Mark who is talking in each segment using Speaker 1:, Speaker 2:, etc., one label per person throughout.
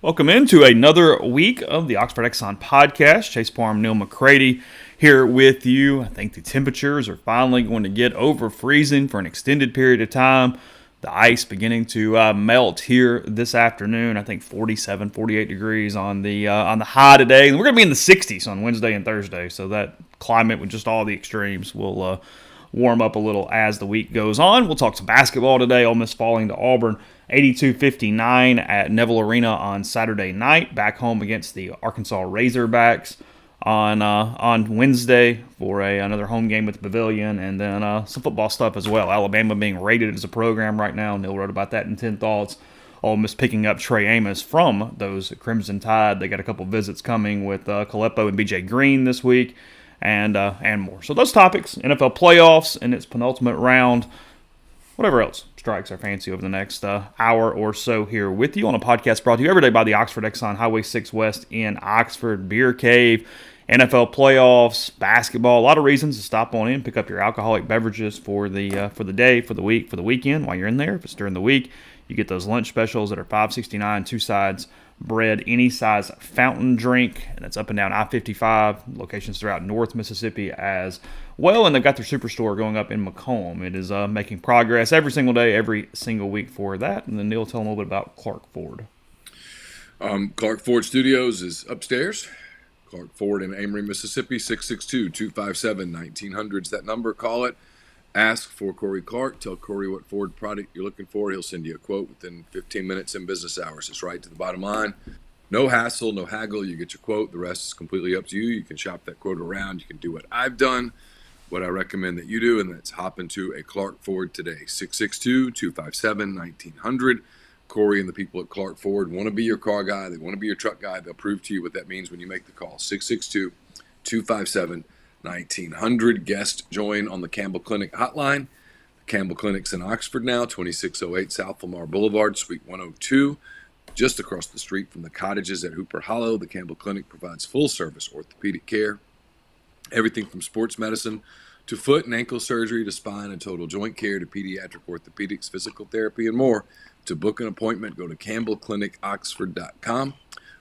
Speaker 1: Welcome into another week of the Oxford Exxon podcast. Chase Parham and Neal McCready here with you. I think the temperatures are finally going to get over freezing for an extended period of time. The ice beginning to melt here this afternoon. I think 47, 48 degrees on the high today. And we're going to be in the 60s on Wednesday and Thursday. So that climate with just all the extremes will warm up a little as the week goes on. We'll talk some basketball today. Ole Miss falling to Auburn 82-59 at Neville Arena on Saturday night. Back home against the Arkansas Razorbacks on Wednesday for another home game with the Pavilion, and then some football stuff as well. Alabama being rated as a program right now. Neil wrote about that in 10 Thoughts. Ole Miss picking up Trey Amos from those Crimson Tide. They got a couple visits coming with Colepo and BJ Green this week, and more. So those topics, NFL playoffs in its penultimate round, whatever else strikes our fancy over the next hour or so here with you on a podcast brought to you every day by the Oxford Exxon Highway 6 West in Oxford Beer Cave. NFL playoffs, basketball, a lot of reasons to stop on in, pick up your alcoholic beverages for the day, for the week, for the weekend while you're in there. If it's during the week, you get those lunch specials that are $5.69, two sides bread, any size fountain drink, and that's up and down I-55, locations throughout North Mississippi as well, and they've got their superstore going up in Macomb. It is making progress every single day, every single week for that. And then Neil, tell them a little bit about Clark Ford.
Speaker 2: Clark Ford Studios is upstairs. Clark Ford in Amory, Mississippi, 662-257-1900 is that number. Call it. Ask for Corey Clark. Tell Corey what Ford product you're looking for. He'll send you a quote within 15 minutes in business hours. It's right to the bottom line. No hassle, no haggle. You get your quote. The rest is completely up to you. You can shop that quote around. You can do what I've done, what I recommend that you do, and that's hop into a Clark Ford today. 662-257-1900. Corey and the people at Clark Ford want to be your car guy. They want to be your truck guy. They'll prove to you what that means when you make the call. 662-257-1900. Guest join on the Campbell Clinic hotline. The Campbell Clinic's in Oxford now, 2608 South Lamar Boulevard, Suite 102. Just across the street from the cottages at Hooper Hollow. The Campbell Clinic provides full-service orthopedic care. Everything from sports medicine to foot and ankle surgery to spine and total joint care to pediatric orthopedics, physical therapy, and more. To book an appointment, go to campbellclinicoxford.com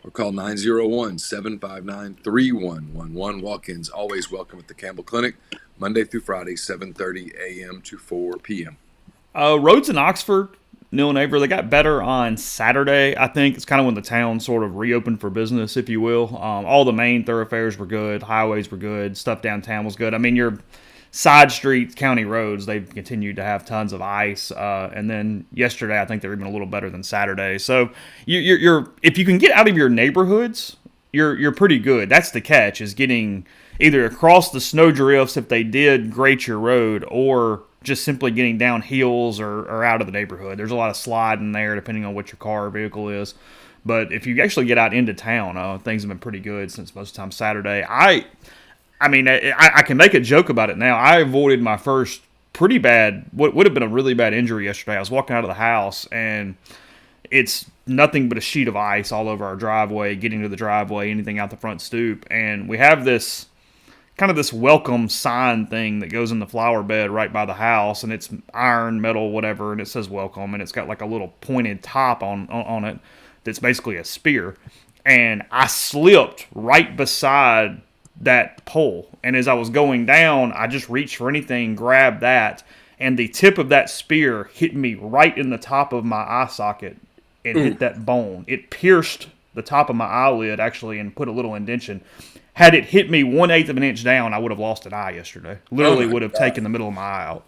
Speaker 2: or call 901-759-3111. Walk-ins always welcome at the Campbell Clinic, Monday through Friday, 7:30 a.m. to 4 p.m.
Speaker 1: Roads in Oxford, Neil and Avery, they got better on Saturday. I think it's kind of when the town sort of reopened for business, if you will. All the main thoroughfares were good. Highways were good. Stuff downtown was good. I mean, your side streets, county roads, they've continued to have tons of ice. And then yesterday, I think they're even a little better than Saturday. So you're if you can get out of your neighborhoods, you're pretty good. That's the catch, is getting either across the snow drifts if they did grate your road, or just simply getting down hills or out of the neighborhood. There's a lot of sliding there depending on what your car or vehicle is. But if you actually get out into town, things have been pretty good since most of the time Saturday. I mean, I can make a joke about it now. I avoided my first pretty bad, what would have been a really bad injury yesterday. I was walking out of the house, and it's nothing but a sheet of ice all over our driveway, getting to the driveway, anything out the front stoop. And we have this kind of this welcome sign thing that goes in the flower bed right by the house, and it's iron, metal, whatever, and it says welcome, and it's got like a little pointed top on it that's basically a spear. And I slipped right beside that pole, and as I was going down, I just reached for anything, grabbed that, and the tip of that spear hit me right in the top of my eye socket and hit that bone. It pierced the top of my eyelid, actually, and put a little indentation. Had it hit me 1/8 of an inch down, I would have lost an eye yesterday. Literally would have taken the middle of my eye out.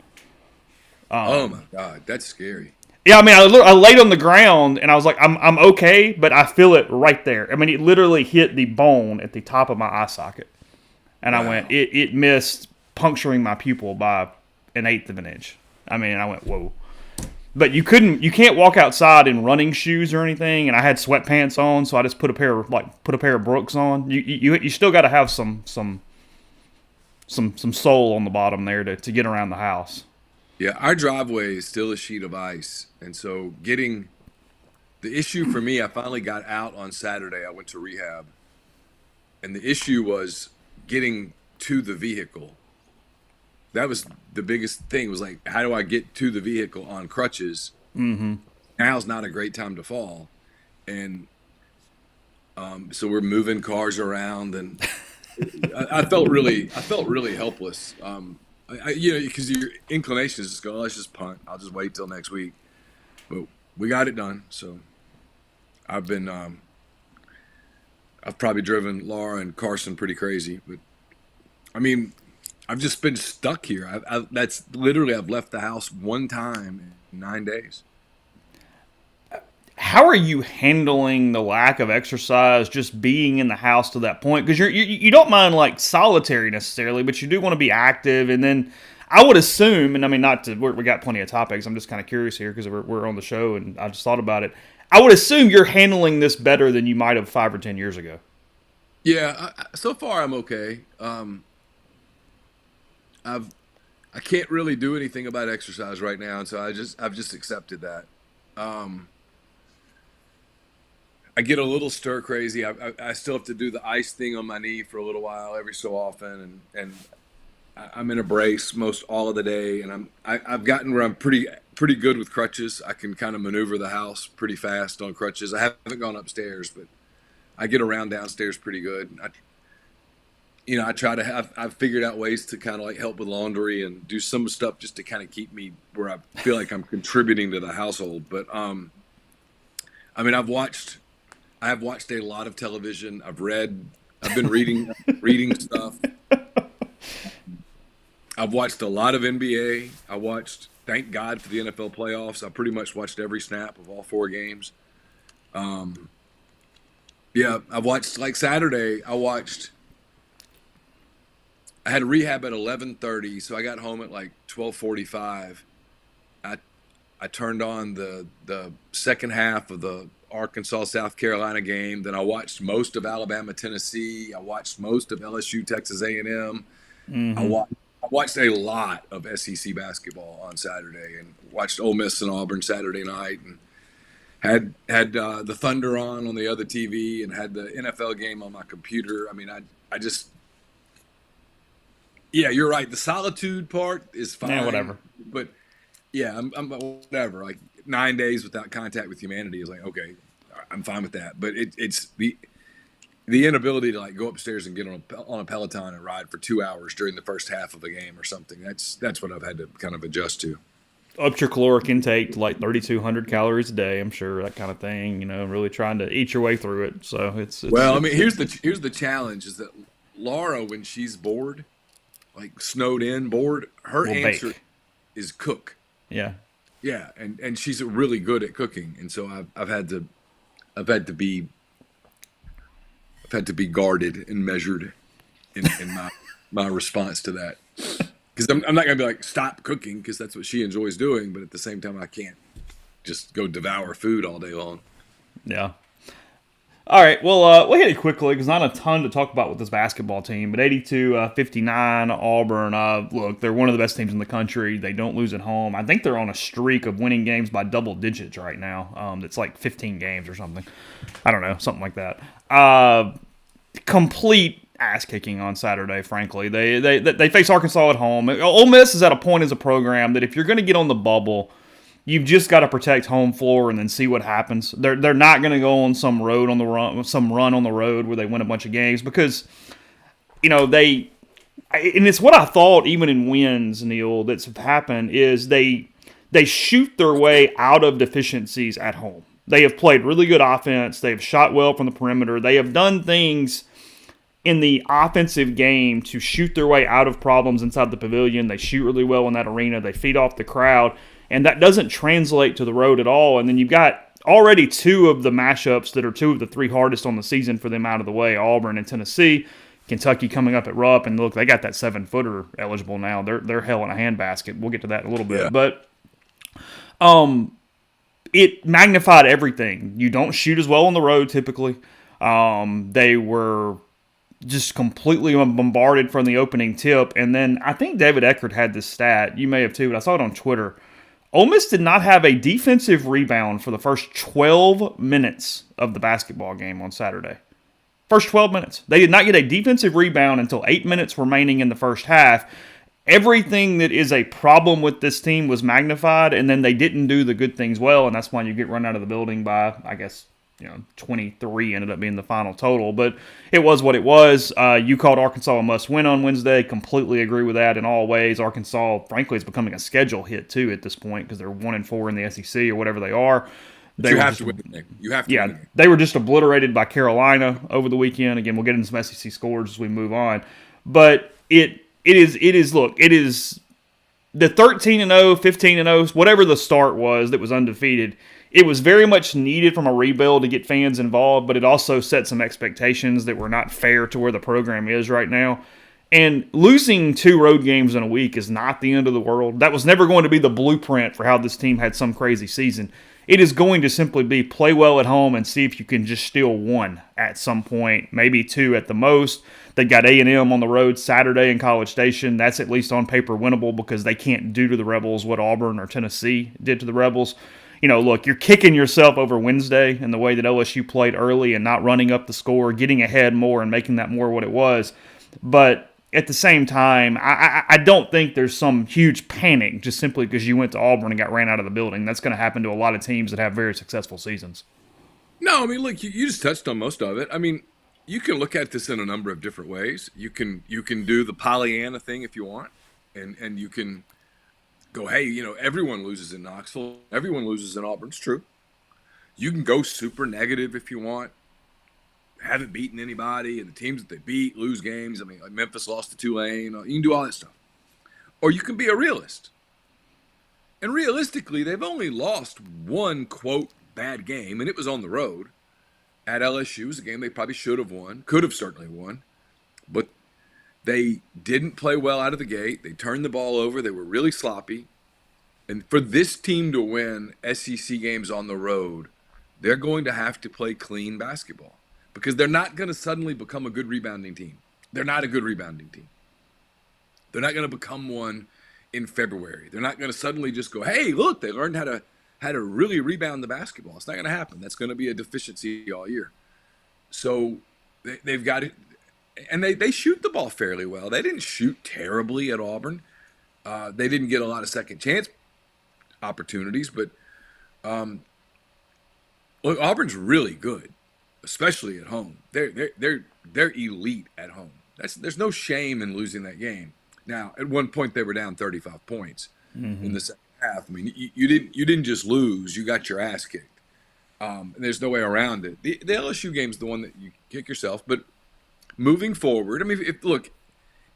Speaker 2: Oh my God, that's scary.
Speaker 1: Yeah, I mean, I laid on the ground, and I was like, I'm okay, but I feel it right there. I mean, it literally hit the bone at the top of my eye socket. And I went, it missed puncturing my pupil by 1/8 of an inch. I mean, I went, whoa. But you can't walk outside in running shoes or anything. And I had sweatpants on, so I just put a pair of Brooks on. You still got to have some sole on the bottom there to get around the house.
Speaker 2: Yeah, our driveway is still a sheet of ice, and so getting the issue for me, I finally got out on Saturday. I went to rehab, and the issue was getting to the vehicle. That was the biggest thing, was like, how do I get to the vehicle on crutches?
Speaker 1: Mm-hmm.
Speaker 2: Now's not a great time to fall. And So we're moving cars around, and I felt really helpless. Because your inclination is just go, oh, let's just punt. I'll just wait till next week. But we got it done. So I've been, I've probably driven Laura and Carson pretty crazy. But I mean, I've just been stuck here. That's literally, I've left the house one time in 9 days.
Speaker 1: How are you handling the lack of exercise, just being in the house to that point? Because you don't mind like solitary necessarily, but you do want to be active. And then I would assume, and I mean, not to, we got plenty of topics. I'm just kind of curious here because we're on the show and I just thought about it. I would assume you're handling this better than you might have 5 or 10 years ago.
Speaker 2: Yeah, so far I'm okay. I've I can't really do anything about exercise right now, and so I've just accepted that. Um, I get a little stir crazy. I still have to do the ice thing on my knee for a little while every so often, and I'm in a brace most all of the day, and I've gotten where I'm pretty good with crutches. I can kind of maneuver the house pretty fast on crutches. I haven't gone upstairs, but I get around downstairs pretty good. I try to have. I've figured out ways to kind of like help with laundry and do some stuff just to kind of keep me where I feel like I'm contributing to the household. But I mean, I have watched a lot of television. I've been reading stuff. I've watched a lot of NBA. Thank God for the NFL playoffs. I pretty much watched every snap of all 4 games. Um, yeah, I've watched like Saturday. I had rehab at 11:30, so I got home at like 12:45. I I turned on the second half of the Arkansas South Carolina game. Then I watched most of Alabama Tennessee. I watched most of LSU Texas A&M. I
Speaker 1: Mm-hmm.
Speaker 2: watched I watched a lot of SEC basketball on Saturday, and watched Ole Miss and Auburn Saturday night, and had the Thunder on the other TV, and had the NFL game on my computer. I mean, I just yeah, you're right. The solitude part is
Speaker 1: Yeah,
Speaker 2: fine,
Speaker 1: whatever.
Speaker 2: but yeah, I'm whatever. Like 9 days without contact with humanity is like okay, I'm fine with that. But it's the inability to like go upstairs and get on a Peloton and ride for 2 hours during the first half of a game or something. That's what I've had to kind of adjust to.
Speaker 1: Up your caloric intake to like 3,200 calories a day, I'm sure, that kind of thing. Really trying to eat your way through it. So
Speaker 2: Well, I mean, here's the challenge is that Laura, when she's bored, like snowed in bored, her
Speaker 1: we'll
Speaker 2: answer
Speaker 1: bake.
Speaker 2: is cook.
Speaker 1: Yeah.
Speaker 2: Yeah, and she's really good at cooking, and so I've had to be I've had to be guarded and measured in my response to that. Because I'm not gonna be like stop cooking because that's what she enjoys doing, but at the same time I can't just go devour food all day long.
Speaker 1: Yeah. All right. Well, we'll hit it quickly because not a ton to talk about with this basketball team. But 82-59 Auburn. Look, they're one of the best teams in the country. They don't lose at home. I think they're on a streak of winning games by double digits right now. It's like 15 games or something. I don't know, something like that. Complete ass kicking on Saturday. Frankly, they face Arkansas at home. Ole Miss is at a point as a program that if you're going to get on the bubble, you've just got to protect home floor and then see what happens. They're not going to go on some run on the road where they win a bunch of games because they, and it's what I thought even in wins, Neil, that's happened is they shoot their way out of deficiencies at home. They have played really good offense. They have shot well from the perimeter. They have done things in the offensive game to shoot their way out of problems inside the pavilion. They shoot really well in that arena. They feed off the crowd. And that doesn't translate to the road at all. And then you've got already 2 of the matchups that are 2 of the 3 hardest on the season for them out of the way, Auburn and Tennessee. Kentucky coming up at Rupp. And look, they got that 7-footer eligible now. They're hell in a handbasket. We'll get to that in a little bit.
Speaker 2: Yeah.
Speaker 1: But it magnified everything. You don't shoot as well on the road typically. They were just completely bombarded from the opening tip. And then I think David Eckert had this stat. You may have too, but I saw it on Twitter. Ole Miss did not have a defensive rebound for the first 12 minutes of the basketball game on Saturday. First 12 minutes. They did not get a defensive rebound until 8 minutes remaining in the first half. Everything that is a problem with this team was magnified, and then they didn't do the good things well, and that's why you get run out of the building by, I guess, 23 ended up being the final total. But it was what it was. You called Arkansas a must-win on Wednesday. Completely agree with that in all ways. Arkansas, frankly, is becoming a schedule hit, too, at this point because they're 1-4 in the SEC or whatever they are.
Speaker 2: You have to win the game. You have to win the game.
Speaker 1: They were just obliterated by Carolina over the weekend. Again, we'll get into some SEC scores as we move on. But it is the 13-0, 15-0, whatever the start was that was undefeated. It was very much needed from a rebuild to get fans involved, but it also set some expectations that were not fair to where the program is right now. And losing 2 road games in a week is not the end of the world. That was never going to be the blueprint for how this team had some crazy season. It is going to simply be play well at home and see if you can just steal 1 at some point, maybe 2 at the most. They got A&M on the road Saturday in College Station. That's at least on paper winnable because they can't do to the Rebels what Auburn or Tennessee did to the Rebels. Look, you're kicking yourself over Wednesday in the way that LSU played early and not running up the score, getting ahead more and making that more what it was. But at the same time, I don't think there's some huge panic just simply because you went to Auburn and got ran out of the building. That's going to happen to a lot of teams that have very successful seasons.
Speaker 2: No, I mean, look, you just touched on most of it. I mean, you can look at this in a number of different ways. You can do the Pollyanna thing if you want, and you can go, hey, everyone loses in Knoxville. Everyone loses in Auburn. It's true. You can go super negative if you want. Haven't beaten anybody, and the teams that they beat lose games. I mean, like Memphis lost to Tulane. You can do all that stuff. Or you can be a realist. And realistically, they've only lost 1, quote, bad game, and it was on the road at LSU. It was a game they probably should have won, could have certainly won. But they didn't play well out of the gate. They turned the ball over. They were really sloppy. And for this team to win SEC games on the road, they're going to have to play clean basketball. Because they're not going to suddenly become a good rebounding team. They're not a good rebounding team. They're not going to become one in February. They're not going to suddenly just go, hey, look, they learned how to really rebound the basketball. It's not going to happen. That's going to be a deficiency all year. So they've got it. And they shoot the ball fairly well. They didn't shoot terribly at Auburn. They didn't get a lot of second chance opportunities. But look, Auburn's really good. Especially at home. They're elite at home. There's no shame in losing that game. Now, at one point they were down 35 points in the second half. I mean, you didn't just lose, you got your ass kicked. And there's no way around it. The LSU game's the one that you kick yourself, but moving forward, I mean,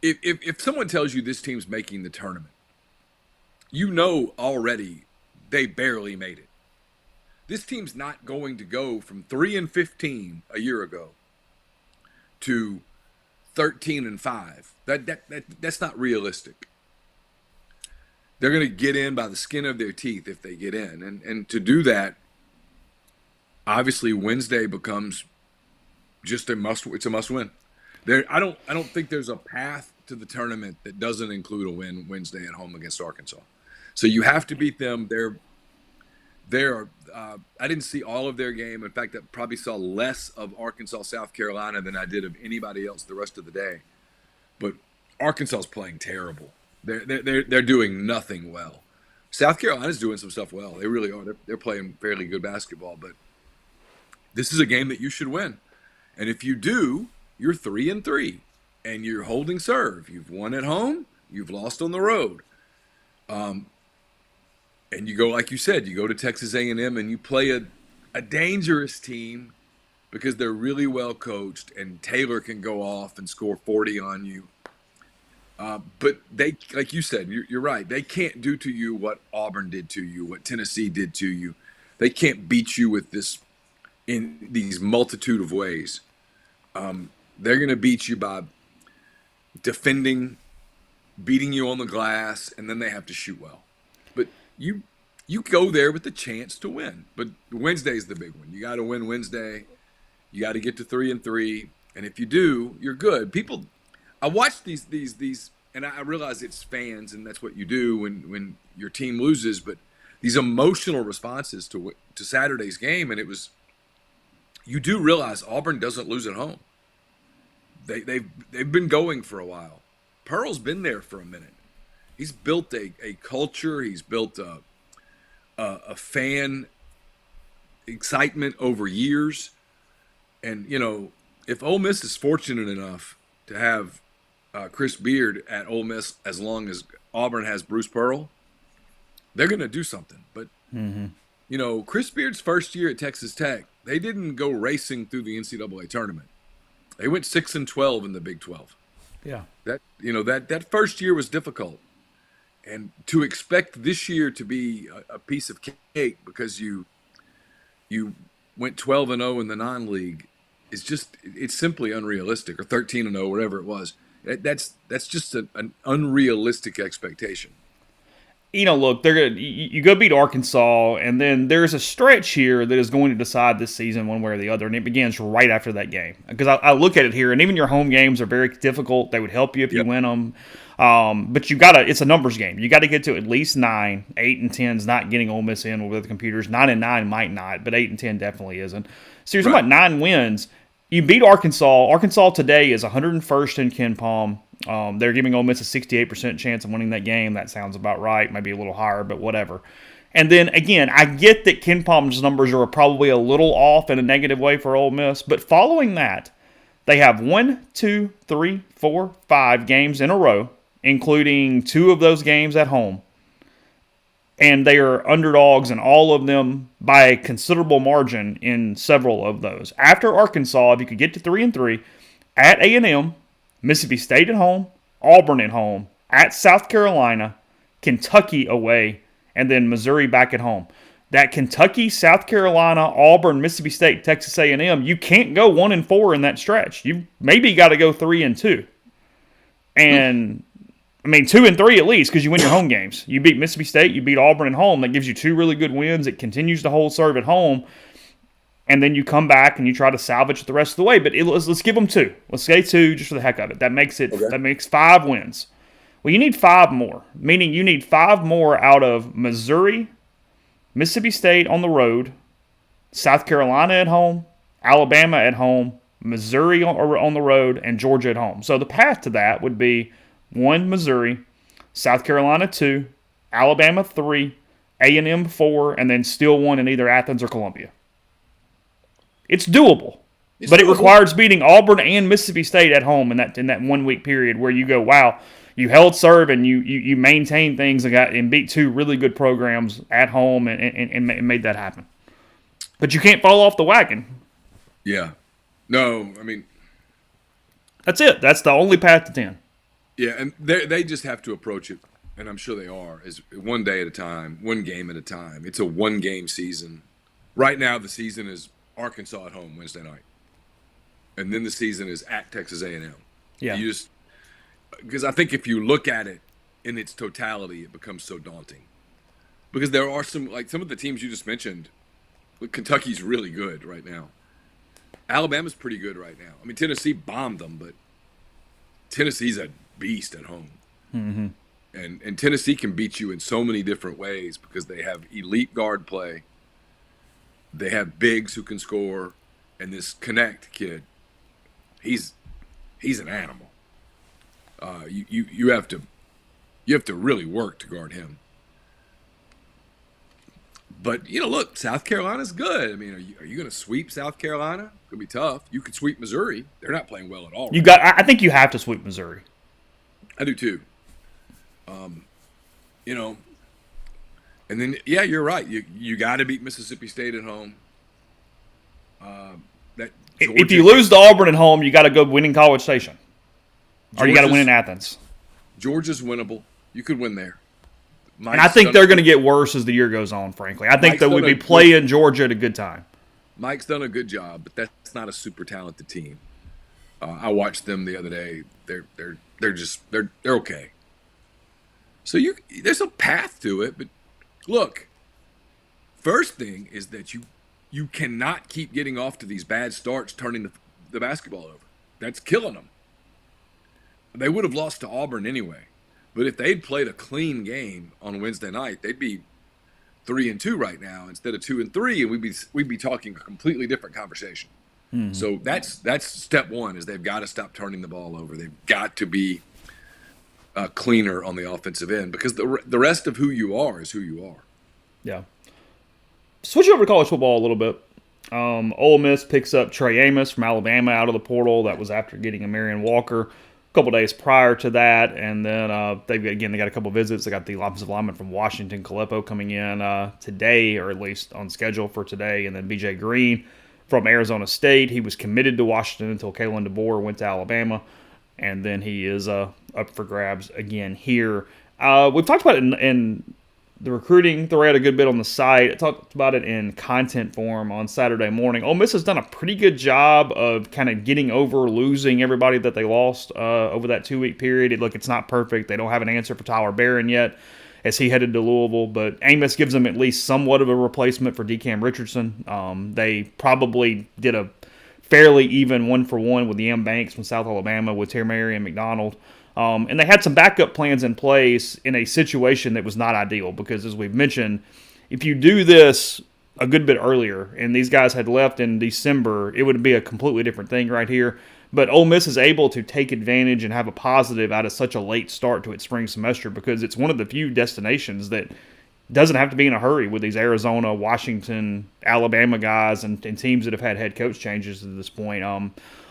Speaker 2: if someone tells you this team's making the tournament, already they barely made it. This team's not going to go from 3-15 a year ago to 13-5. That's not realistic. They're going to get in by the skin of their teeth if they get in, and to do that, obviously Wednesday becomes just a must. It's a must win. I don't think there's a path to the tournament that doesn't include a win Wednesday at home against Arkansas. So you have to beat them. I didn't see all of their game. In fact, I probably saw less of Arkansas, South Carolina than I did of anybody else the rest of the day. But Arkansas's playing terrible. They're doing nothing well. South Carolina's doing some stuff well. They really are. They're playing fairly good basketball. But this is a game that you should win. And if you do, you're 3-3, and you're holding serve. You've won at home. You've lost on the road. And you go, like you said, you go to Texas A&M and you play a dangerous team because they're really well coached and Taylor can go off and score 40 on you. But they, like you said, you're right. They can't do to you what Auburn did to you, what Tennessee did to you. They can't beat you with this in these multitude of ways. They're going to beat you by defending, beating you on the glass, and then they have to shoot well. But you go there with the chance to win. But Wednesday's the big one. You got to win Wednesday. You got to get to 3-3. And if you do, you're good. People, I watch these, and I realize it's fans, and that's what you do when your team loses. But these emotional responses to Saturday's game, and it was, you do realize Auburn doesn't lose at home. They've been going for a while. Pearl's been there for a minute. He's built a culture. He's built a fan excitement over years. And, if Ole Miss is fortunate enough to have Chris Beard at Ole Miss as long as Auburn has Bruce Pearl, they're going to do something. But, Chris Beard's first year at Texas Tech, they didn't go racing through the NCAA tournament. They went 6-12 in the Big 12.
Speaker 1: Yeah.
Speaker 2: That first year was difficult. And to expect this year to be a piece of cake because you went 12-0 in the non-league it's simply unrealistic, or 13-0, whatever it was. That's just an unrealistic expectation.
Speaker 1: Look, they're gonna you go beat Arkansas, and then there's a stretch here that is going to decide this season one way or the other, and it begins right after that game. Because I look at it here, and even your home games are very difficult. They would help you if you win them, but it's a numbers game. You got to get to at least 9. 8 and 10 is not getting Ole Miss in with the computers. 9 and 9 might not, but 8 and 10 definitely isn't. So you're talking about 9 wins. You beat Arkansas. Arkansas today is 101st in Ken Palm. They're giving Ole Miss a 68% chance of winning that game. That sounds about right. Maybe a little higher, but whatever. And then, again, I get that Ken Palm's numbers are probably a little off in a negative way for Ole Miss, but following that, they have 1, 2, 3, 4, 5 games in a row, including 2 of those games at home. And they are underdogs in all of them by a considerable margin in several of those. After Arkansas, if you could get to 3-3, at A&M, Mississippi State at home, Auburn at home, at South Carolina, Kentucky away, and then Missouri back at home. That Kentucky, South Carolina, Auburn, Mississippi State, Texas A&M, you can't go 1-4 in that stretch. You maybe got to go 3-2. And 2-3 at least, because you win your home games. You beat Mississippi State, you beat Auburn at home. That gives you 2 really good wins. It continues to hold serve at home. And then you come back and you try to salvage it the rest of the way. But let's give them 2. Let's say 2 just for the heck of it. That makes 5 wins. Well, you need 5 more, meaning you need 5 more out of Missouri, Mississippi State on the road, South Carolina at home, Alabama at home, Missouri on the road, and Georgia at home. So the path to that would be 1, Missouri, South Carolina 2, Alabama 3, A&M 4, and then still 1 in either Athens or Columbia. It's doable, but it requires beating Auburn and Mississippi State at home in that 1 week period where you go, wow, you held serve and you maintained things and beat 2 really good programs at home and made that happen. But you can't fall off the wagon.
Speaker 2: Yeah. No,
Speaker 1: that's it. That's the only path to 10.
Speaker 2: Yeah, and they just have to approach it, and I'm sure they are, is one day at a time, one game at a time. It's a one-game season. Right now, the season is Arkansas at home Wednesday night, and then the season is at Texas A&M.
Speaker 1: Yeah.
Speaker 2: Because I think if you look at it in its totality, it becomes so daunting. Because there are some of the teams you just mentioned, Kentucky's really good right now. Alabama's pretty good right now. Tennessee bombed them, but Tennessee's a beast at home.
Speaker 1: Mm-hmm.
Speaker 2: And Tennessee can beat you in so many different ways because they have elite guard play. They have bigs who can score, and this Connect kid, he's an animal. You have to really work to guard him. But look, South Carolina's good. Are you going to sweep South Carolina? It'll be tough. You could sweep Missouri. They're not playing well at all.
Speaker 1: I think you have to sweep Missouri.
Speaker 2: I do too. And then you're right. You got to beat Mississippi State at home.
Speaker 1: If you lose to Auburn at home, you got to go win in College Station, or you got to win in Athens.
Speaker 2: Georgia's winnable. You could win there.
Speaker 1: And I think they're going to get worse as the year goes on, frankly. I think that we'd be playing Georgia at a good time.
Speaker 2: Mike's done a good job, but that's not a super talented team. I watched them the other day. They're okay. So there's a path to it, but look, first thing is that you cannot keep getting off to these bad starts, turning the basketball over. That's killing them. They would have lost to Auburn anyway. But if they'd played a clean game on Wednesday night, they'd be 3-2 right now instead of 2-3, and we'd be talking a completely different conversation. Mm-hmm. So that's step one, is they've got to stop turning the ball over. They've got to be cleaner on the offensive end, because the rest of who you are is who you are.
Speaker 1: Yeah. Switch over to college football a little bit. Ole Miss picks up Trey Amos from Alabama out of the portal. That was after getting a Marion Walker a couple days prior to that. And then they got a couple visits. They got the offensive lineman from Washington, Caleppo, coming in today, or at least on schedule for today. And then B.J. Green from Arizona State. He was committed to Washington until Kalen DeBoer went to Alabama. And then he is up for grabs again here. We've talked about it in the recruiting thread a good bit on the site. I talked about it in content form on Saturday morning. Ole Miss has done a pretty good job of kind of getting over losing everybody that they lost over that 2-week period. Look, it's not perfect. They don't have an answer for Tyler Barron yet as he headed to Louisville, but Amos gives them at least somewhat of a replacement for DeCam Richardson. They probably did a fairly even 1-for-1 with the M. Banks from South Alabama with Terry and McDonald. And they had some backup plans in place in a situation that was not ideal because, as we've mentioned, if you do this a good bit earlier and these guys had left in December, it would be a completely different thing right here. But Ole Miss is able to take advantage and have a positive out of such a late start to its spring semester because it's one of the few destinations that doesn't have to be in a hurry with these Arizona, Washington, Alabama guys and teams that have had head coach changes at this point.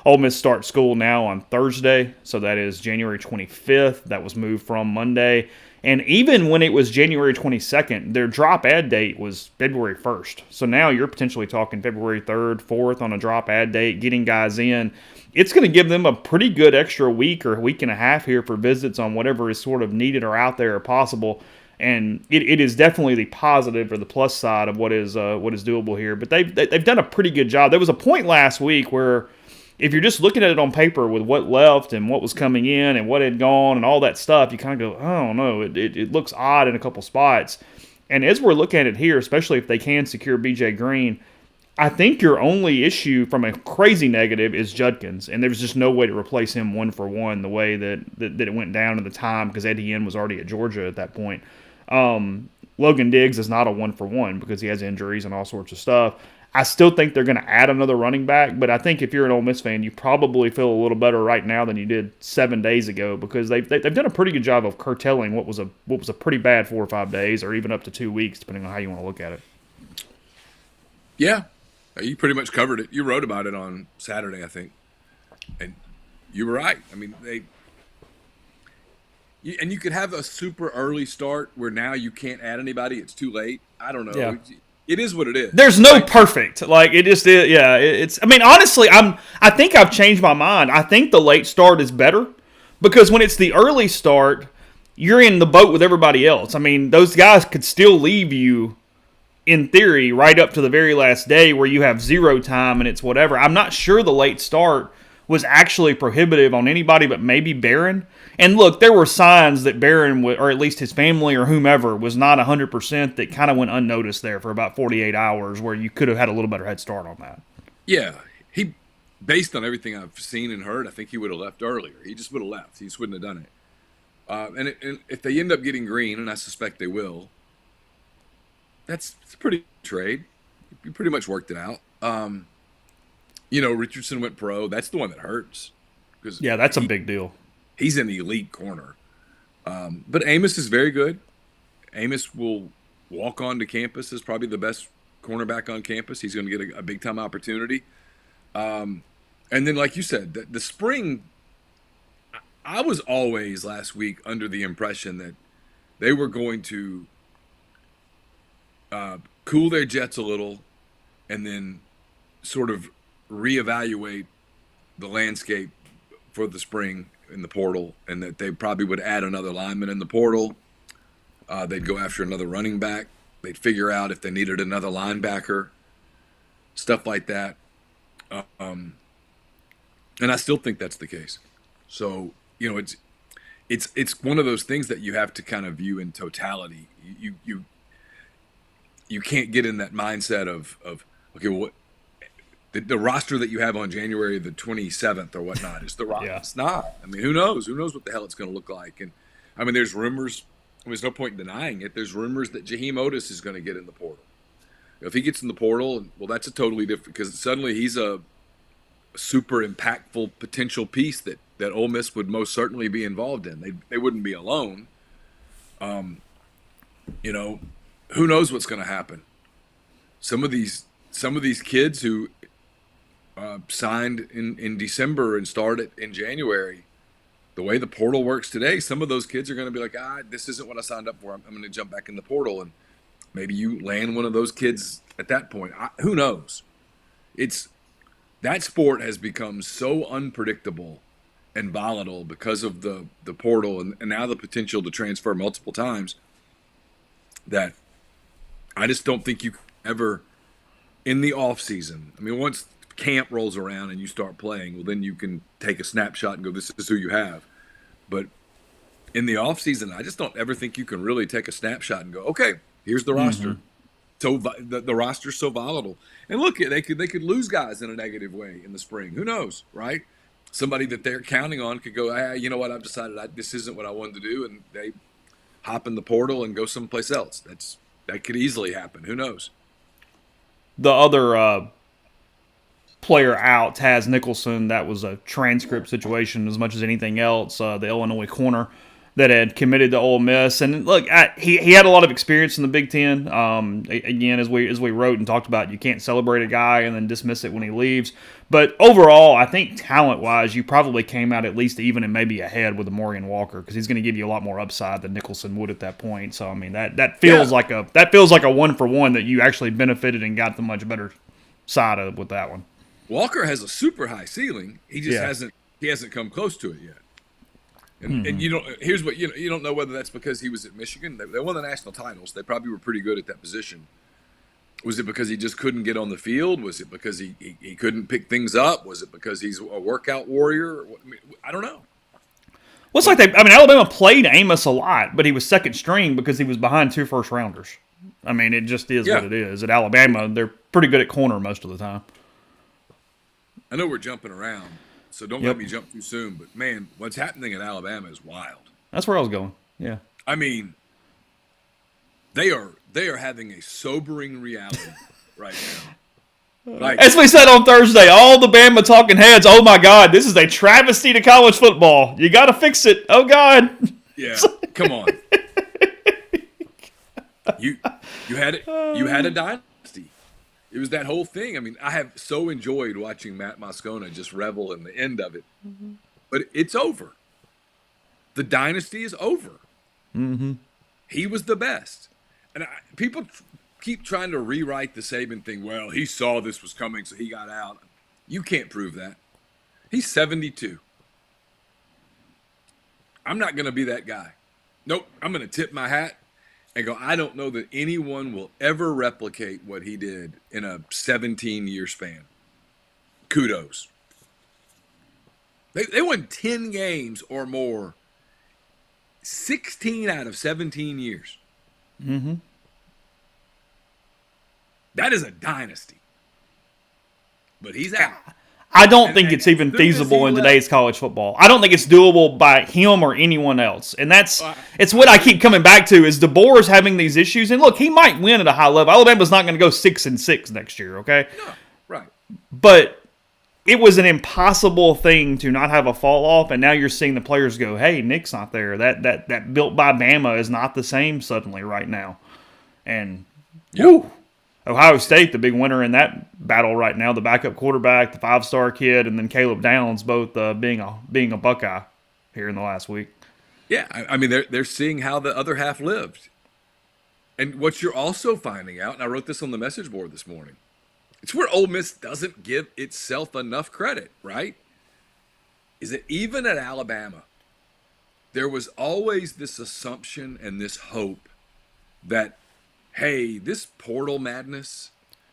Speaker 1: Ole Miss starts school now on Thursday, so that is January 25th. That was moved from Monday. And even when it was January 22nd, their drop-add date was February 1st. So now you're potentially talking February 3rd, 4th on a drop-add date, getting guys in. It's going to give them a pretty good extra week or a week and a half here for visits on whatever is sort of needed or out there or possible. And it is definitely the positive or the plus side of what is doable here. But they've done a pretty good job. There was a point last week where if you're just looking at it on paper with what left and what was coming in and what had gone and all that stuff, you kind of go, I don't know, it looks odd in a couple spots. And as we're looking at it here, especially if they can secure B.J. Green, I think your only issue from a crazy negative is Judkins, and there's just no way to replace him 1-for-1 the way that it went down at the time because Etienne was already at Georgia at that point. Logan Diggs is not a 1-for-1 because he has injuries and all sorts of stuff. I still think they're going to add another running back, but I think if you're an Ole Miss fan, you probably feel a little better right now than you did 7 days ago because they've done a pretty good job of curtailing what was a pretty bad 4 or 5 days, or even up to 2 weeks, depending on how you want to look at it.
Speaker 2: Yeah, you pretty much covered it. You wrote about it on Saturday, I think, and you were right. I mean, and you could have a super early start where now you can't add anybody. It's too late. I don't know.
Speaker 1: Yeah.
Speaker 2: It is what it is.
Speaker 1: There's no perfect. Like, it just is. Yeah, it's. I mean, honestly, I think I've changed my mind. I think the late start is better because when it's the early start, you're in the boat with everybody else. I mean, those guys could still leave you, in theory, right up to the very last day where you have zero time and it's whatever. I'm not sure the late start was actually prohibitive on anybody but maybe Barron. And look, there were signs that Barron, or at least his family or whomever, was not 100% that kind of went unnoticed there for about 48 hours where you could have had a little better head start on that.
Speaker 2: Yeah. He, based on everything I've seen and heard, I think he would have left earlier. He just would have left. He just wouldn't have done it. And if they end up getting Green, and I suspect they will, it's a pretty trade. You pretty much worked it out. Richardson went pro. That's the one that hurts.
Speaker 1: Yeah, that's a big deal.
Speaker 2: He's an elite corner. But Amos is very good. Amos will walk onto campus as probably the best cornerback on campus. He's going to get a big-time opportunity. And then, like you said, the spring, I was always last week under the impression that they were going to cool their jets a little and then sort of reevaluate the landscape for the spring in the portal, and that they probably would add another lineman in the portal. They'd go after another running back. They'd figure out if they needed another linebacker, stuff like that. And I still think that's the case. So, it's one of those things that you have to kind of view in totality. You can't get in that mindset of okay, well, the roster that you have on January the 27th or whatnot is the roster. Yeah. It's not. I mean, who knows? Who knows what the hell it's going to look like? And I mean, there's rumors. There's no point in denying it. There's rumors that Jaheim Otis is going to get in the portal. If he gets in the portal, well, that's a totally different, because suddenly he's a super impactful potential piece that Ole Miss would most certainly be involved in. They wouldn't be alone. Who knows what's going to happen? Some of these some of these kids who signed in December and started in January, the way the portal works today, some of those kids are going to be like, this isn't what I signed up for. I'm going to jump back in the portal. And maybe you land one of those kids at that point. Who knows? That sport has become so unpredictable and volatile because of the portal and now the potential to transfer multiple times that I just don't think you can ever, in the off season, I mean, once camp rolls around and you start playing, well, then you can take a snapshot and go, this is who you have. But in the off season, I just don't ever think you can really take a snapshot and go, okay, here's the roster. So the roster's so volatile. And look, they could lose guys in a negative way in the spring. Who knows, right? Somebody that they're counting on could go, you know what, I've decided this isn't what I wanted to do, and they hop in the portal and go someplace else. That could easily happen. Who knows?
Speaker 1: The other player out, Taz Nicholson, that was a transcript situation as much as anything else. The Illinois corner that had committed to Ole Miss, and look, he had a lot of experience in the Big Ten. Again, as we wrote and talked about, you can't celebrate a guy and then dismiss it when he leaves. But overall, I think talent-wise, you probably came out at least even and maybe ahead with Morgan Walker because he's going to give you a lot more upside than Nicholson would at that point. So I mean, that feels like a 1-for-1 that you actually benefited and got the much better side of with that one.
Speaker 2: Walker has a super high ceiling. He just hasn't come close to it yet. And you don't. Here's what you don't know whether that's because he was at Michigan. They won the national titles. They probably were pretty good at that position. Was it because he just couldn't get on the field? Was it because he couldn't pick things up? Was it because he's a workout warrior? I don't know.
Speaker 1: Well, it's like Alabama played Amos a lot, but he was second string because he was behind 2 first-rounders. I mean, it just is what it is. At Alabama, they're pretty good at corner most of the time.
Speaker 2: I know we're jumping around, so don't let me jump too soon. But, man, what's happening at Alabama is wild.
Speaker 1: That's where I was going, yeah.
Speaker 2: I mean, they are having a sobering reality right now. Like,
Speaker 1: as we said on Thursday, all the Bama talking heads, oh, my God, this is a travesty to college football. You got to fix it. Oh, God.
Speaker 2: Yeah, come on. You had a dynasty. It was that whole thing. I mean, I have so enjoyed watching Matt Moscona just revel in the end of it. But it's over. The dynasty is over. He was the best. And people keep trying to rewrite the Saban thing. Well, he saw this was coming, so he got out. You can't prove that. He's 72. I'm not going to be that guy. Nope. I'm going to tip my hat and go, I don't know that anyone will ever replicate what he did in a 17-year span. Kudos. They won 10 games or more, 16 out of 17 years. That is a dynasty. But he's out.
Speaker 1: I don't think it's even feasible in today's college football. I don't think it's doable by him or anyone else. And it's what I keep coming back to is DeBoer's having these issues. And look, he might win at a high level. Alabama's not going to go 6-6 next year, okay?
Speaker 2: No, right.
Speaker 1: But it was an impossible thing to not have a fall off, and now you're seeing the players go, hey, Nick's not there. That built by Bama is not the same suddenly right now. And whew, Ohio State, the big winner in that battle right now, the backup quarterback, the 5-star kid, and then Caleb Downs both being a Buckeye here in the last week.
Speaker 2: Yeah, I mean, they're seeing how the other half lived. And what you're also finding out, and I wrote this on the message board this morning, it's where Ole Miss doesn't give itself enough credit, right? Is that even at Alabama, there was always this assumption and this hope that, hey, this portal madness,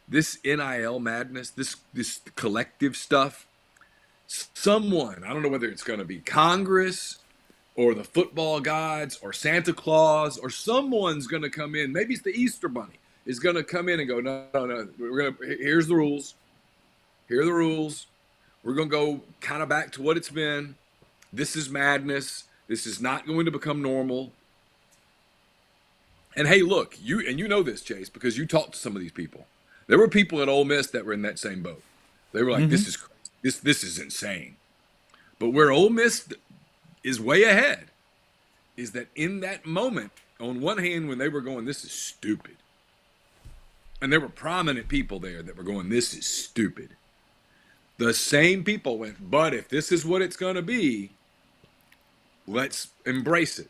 Speaker 2: this NIL madness, this collective stuff, someone, I don't know whether it's going to be Congress or the football gods or Santa Claus or someone's going to come in, maybe it's the Easter Bunny, is going to come in and go, no, here's the rules. Here are the rules. We're going to go kind of back to what it's been. This is madness. This is not going to become normal. And hey, look, you know this, Chase, because you talked to some of these people. There were people at Ole Miss that were in that same boat. They were like, this is insane. But where Ole Miss is way ahead is that in that moment, on one hand, when they were going, this is stupid. And there were prominent people there that were going, this is stupid. The same people went, but if this is what it's going to be, let's embrace it.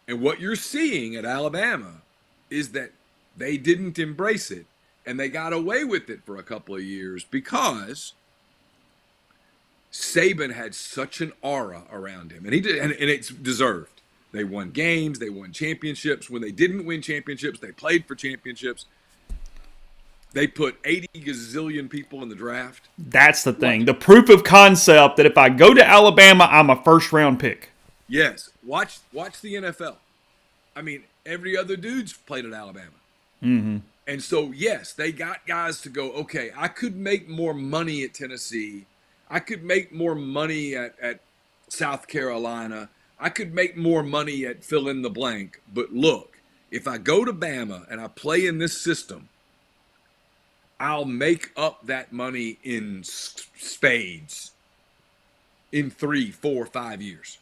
Speaker 2: And what you're seeing at Alabama is that they didn't embrace it, and they got away with it for a couple of years because Saban had such an aura around him, and he did, and it's deserved. They won games, they won championships. When they didn't win championships, they played for championships. They put 80 gazillion people in the draft.
Speaker 1: That's the thing. The proof of concept that if I go to Alabama, I'm a first-round pick.
Speaker 2: Yes. Watch the NFL. I mean, every other dude's played at Alabama.
Speaker 1: Mm-hmm.
Speaker 2: And so, yes, they got guys to go, okay, I could make more money at Tennessee. I could make more money at South Carolina. I could make more money at fill in the blank. But look, if I go to Bama and I play in this system, I'll make up that money in spades in 3, 4, 5 years.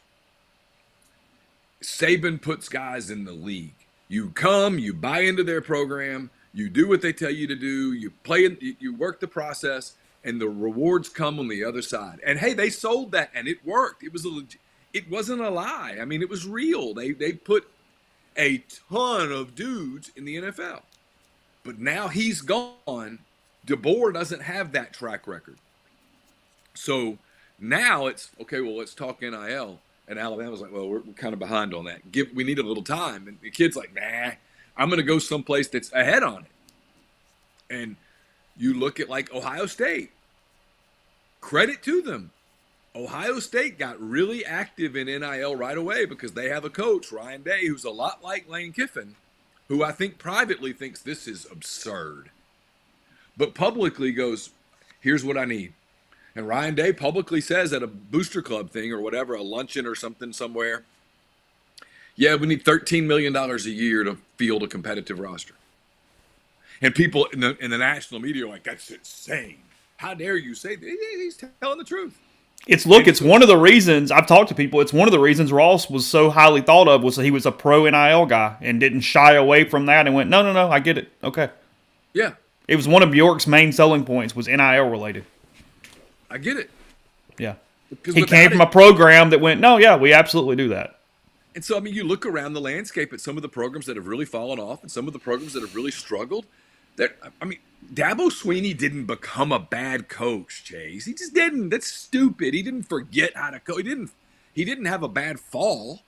Speaker 2: Saban puts guys in the league. You come, you buy into their program, you do what they tell you to do, you play, you work the process, and the rewards come on the other side. And hey, they sold that, and it worked. It wasn't a lie. I mean, it was real. They put a ton of dudes in the NFL. But now he's gone. DeBoer doesn't have that track record. So now it's, okay, well, let's talk NIL. And Alabama's like, well, we're kind of behind on that. We need a little time. And the kid's like, nah, I'm going to go someplace that's ahead on it. And you look at like Ohio State. Credit to them. Ohio State got really active in NIL right away because they have a coach, Ryan Day, who's a lot like Lane Kiffin, who I think privately thinks this is absurd, but publicly goes, here's what I need. And Ryan Day publicly says at a booster club thing or whatever, a luncheon or something somewhere, yeah, we need $13 million a year to field a competitive roster. And people in the national media are like, that's insane. How dare you say that? He's telling the truth.
Speaker 1: It's one of the reasons I've talked to people. It's one of the reasons Ross was so highly thought of was that he was a pro NIL guy and didn't shy away from that and went, no, I get it. Okay.
Speaker 2: Yeah.
Speaker 1: It was one of Bjork's main selling points was NIL related.
Speaker 2: I get it.
Speaker 1: Yeah.
Speaker 2: Because
Speaker 1: he came from a program that went, no, yeah, we absolutely do that.
Speaker 2: And so, I mean, you look around the landscape at some of the programs that have really fallen off and some of the programs that have really struggled. I mean, Dabo Swinney didn't become a bad coach, Chase. He just didn't. That's stupid. He didn't forget how to coach. He didn't have a bad fall.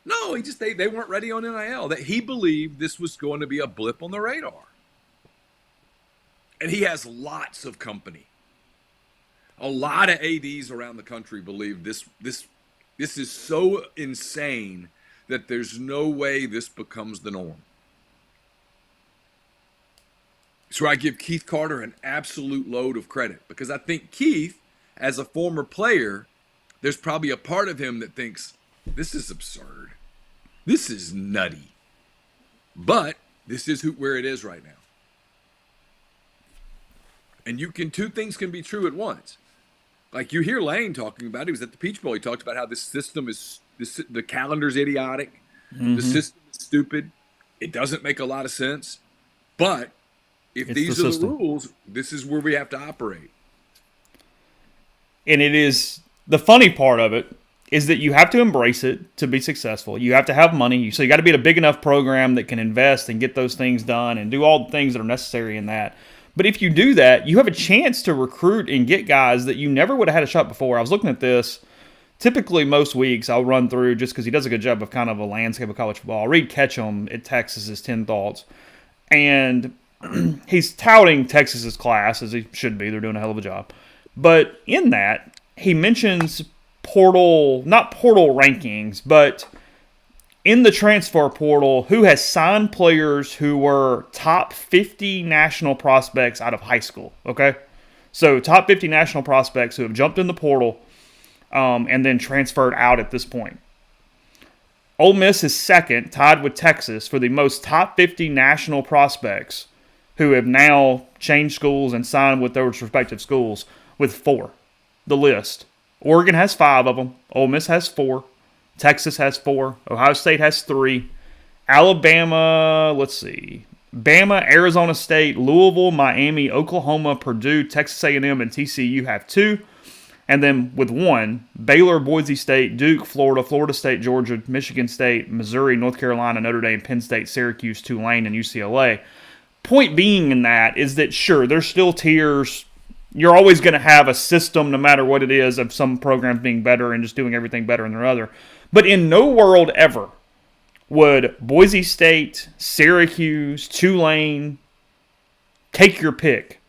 Speaker 2: No, they weren't ready on NIL. That he believed this was going to be a blip on the radar. And he has lots of company. A lot of ADs around the country believe this is so insane that there's no way this becomes the norm. So I give Keith Carter an absolute load of credit because I think Keith, as a former player, there's probably a part of him that thinks, this is absurd. This is nutty. But this is where it is right now. And two things can be true at once. Like you hear Lane talking about it. He was at the Peach Bowl. He talked about how this system the calendar's idiotic. Mm-hmm. The system is stupid. It doesn't make a lot of sense. But if these are the rules, this is where we have to operate.
Speaker 1: And it is the funny part of it is that you have to embrace it to be successful. You have to have money. So you got to be at a big enough program that can invest and get those things done and do all the things that are necessary in that. But if you do that, you have a chance to recruit and get guys that you never would have had a shot before. I was looking at this. Typically, most weeks, I'll run through, just because he does a good job of kind of a landscape of college football. I'll read Ketchum at Texas's 10 Thoughts. And he's touting Texas's class, as he should be. They're doing a hell of a job. But in that, he mentions not portal rankings, but in the transfer portal, who has signed players who were top 50 national prospects out of high school, okay? So top 50 national prospects who have jumped in the portal and then transferred out at this point. Ole Miss is second, tied with Texas, for the most top 50 national prospects who have now changed schools and signed with their respective schools with 4. The list. Oregon has 5 of them. Ole Miss has 4. Texas has 4. Ohio State has 3. Alabama, let's see. Bama, Arizona State, Louisville, Miami, Oklahoma, Purdue, Texas A&M, and TCU have 2. And then with 1, Baylor, Boise State, Duke, Florida, Florida State, Georgia, Michigan State, Missouri, North Carolina, Notre Dame, Penn State, Syracuse, Tulane, and UCLA. Point being in that is that, sure, there's still tiers. You're always going to have a system, no matter what it is, of some programs being better and just doing everything better than the other. But in no world ever would Boise State, Syracuse, Tulane, take your pick,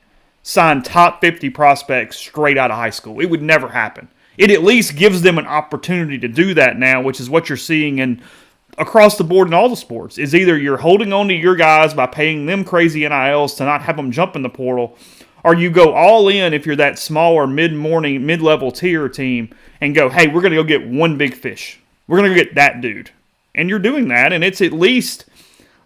Speaker 1: sign top 50 prospects straight out of high school. It would never happen. It at least gives them an opportunity to do that now, which is what you're seeing in across the board in all the sports. Is either you're holding on to your guys by paying them crazy NILs to not have them jump in the portal, or you go all in if you're that smaller mid-level tier team and go, hey, we're going to go get one big fish. We're going to go get that dude. And you're doing that, and it's at least,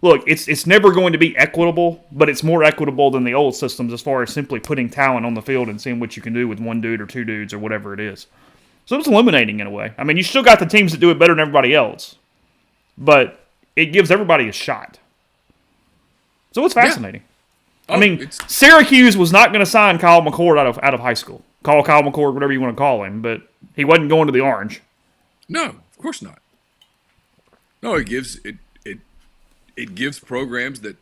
Speaker 1: look, it's never going to be equitable, but it's more equitable than the old systems as far as simply putting talent on the field and seeing what you can do with one dude or two dudes or whatever it is. So it's eliminating in a way. I mean, you still got the teams that do it better than everybody else, but it gives everybody a shot. So it's fascinating. Yeah. I mean, Syracuse was not going to sign Kyle McCord out of high school. Call Kyle McCord whatever you want to call him, but he wasn't going to the Orange.
Speaker 2: No, of course not. No, it gives programs that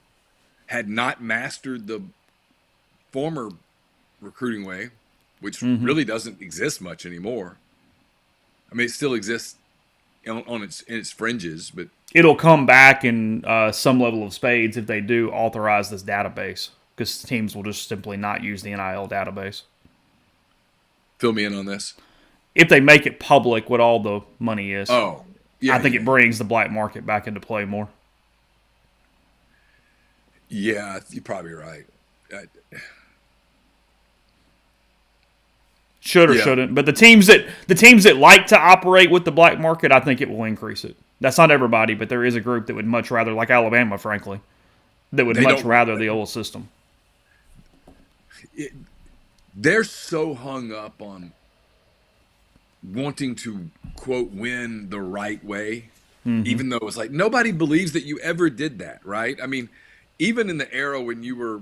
Speaker 2: had not mastered the former recruiting way, which really doesn't exist much anymore. I mean, it still exists in its fringes, but
Speaker 1: it'll come back in some level of spades if they do authorize this database, because teams will just simply not use the NIL database.
Speaker 2: Fill me in on this.
Speaker 1: If they make it public what all the money is.
Speaker 2: Oh. Yeah,
Speaker 1: I think it brings the black market back into play more.
Speaker 2: Yeah, you're probably right.
Speaker 1: Should or shouldn't, but the teams that like to operate with the black market, I think it will increase it. That's not everybody, but there is a group that would much rather, like Alabama, frankly, that would much rather the old system.
Speaker 2: They're so hung up on wanting to, quote, win the right way, even though it's like nobody believes that you ever did that, right? I mean, even in the era when you were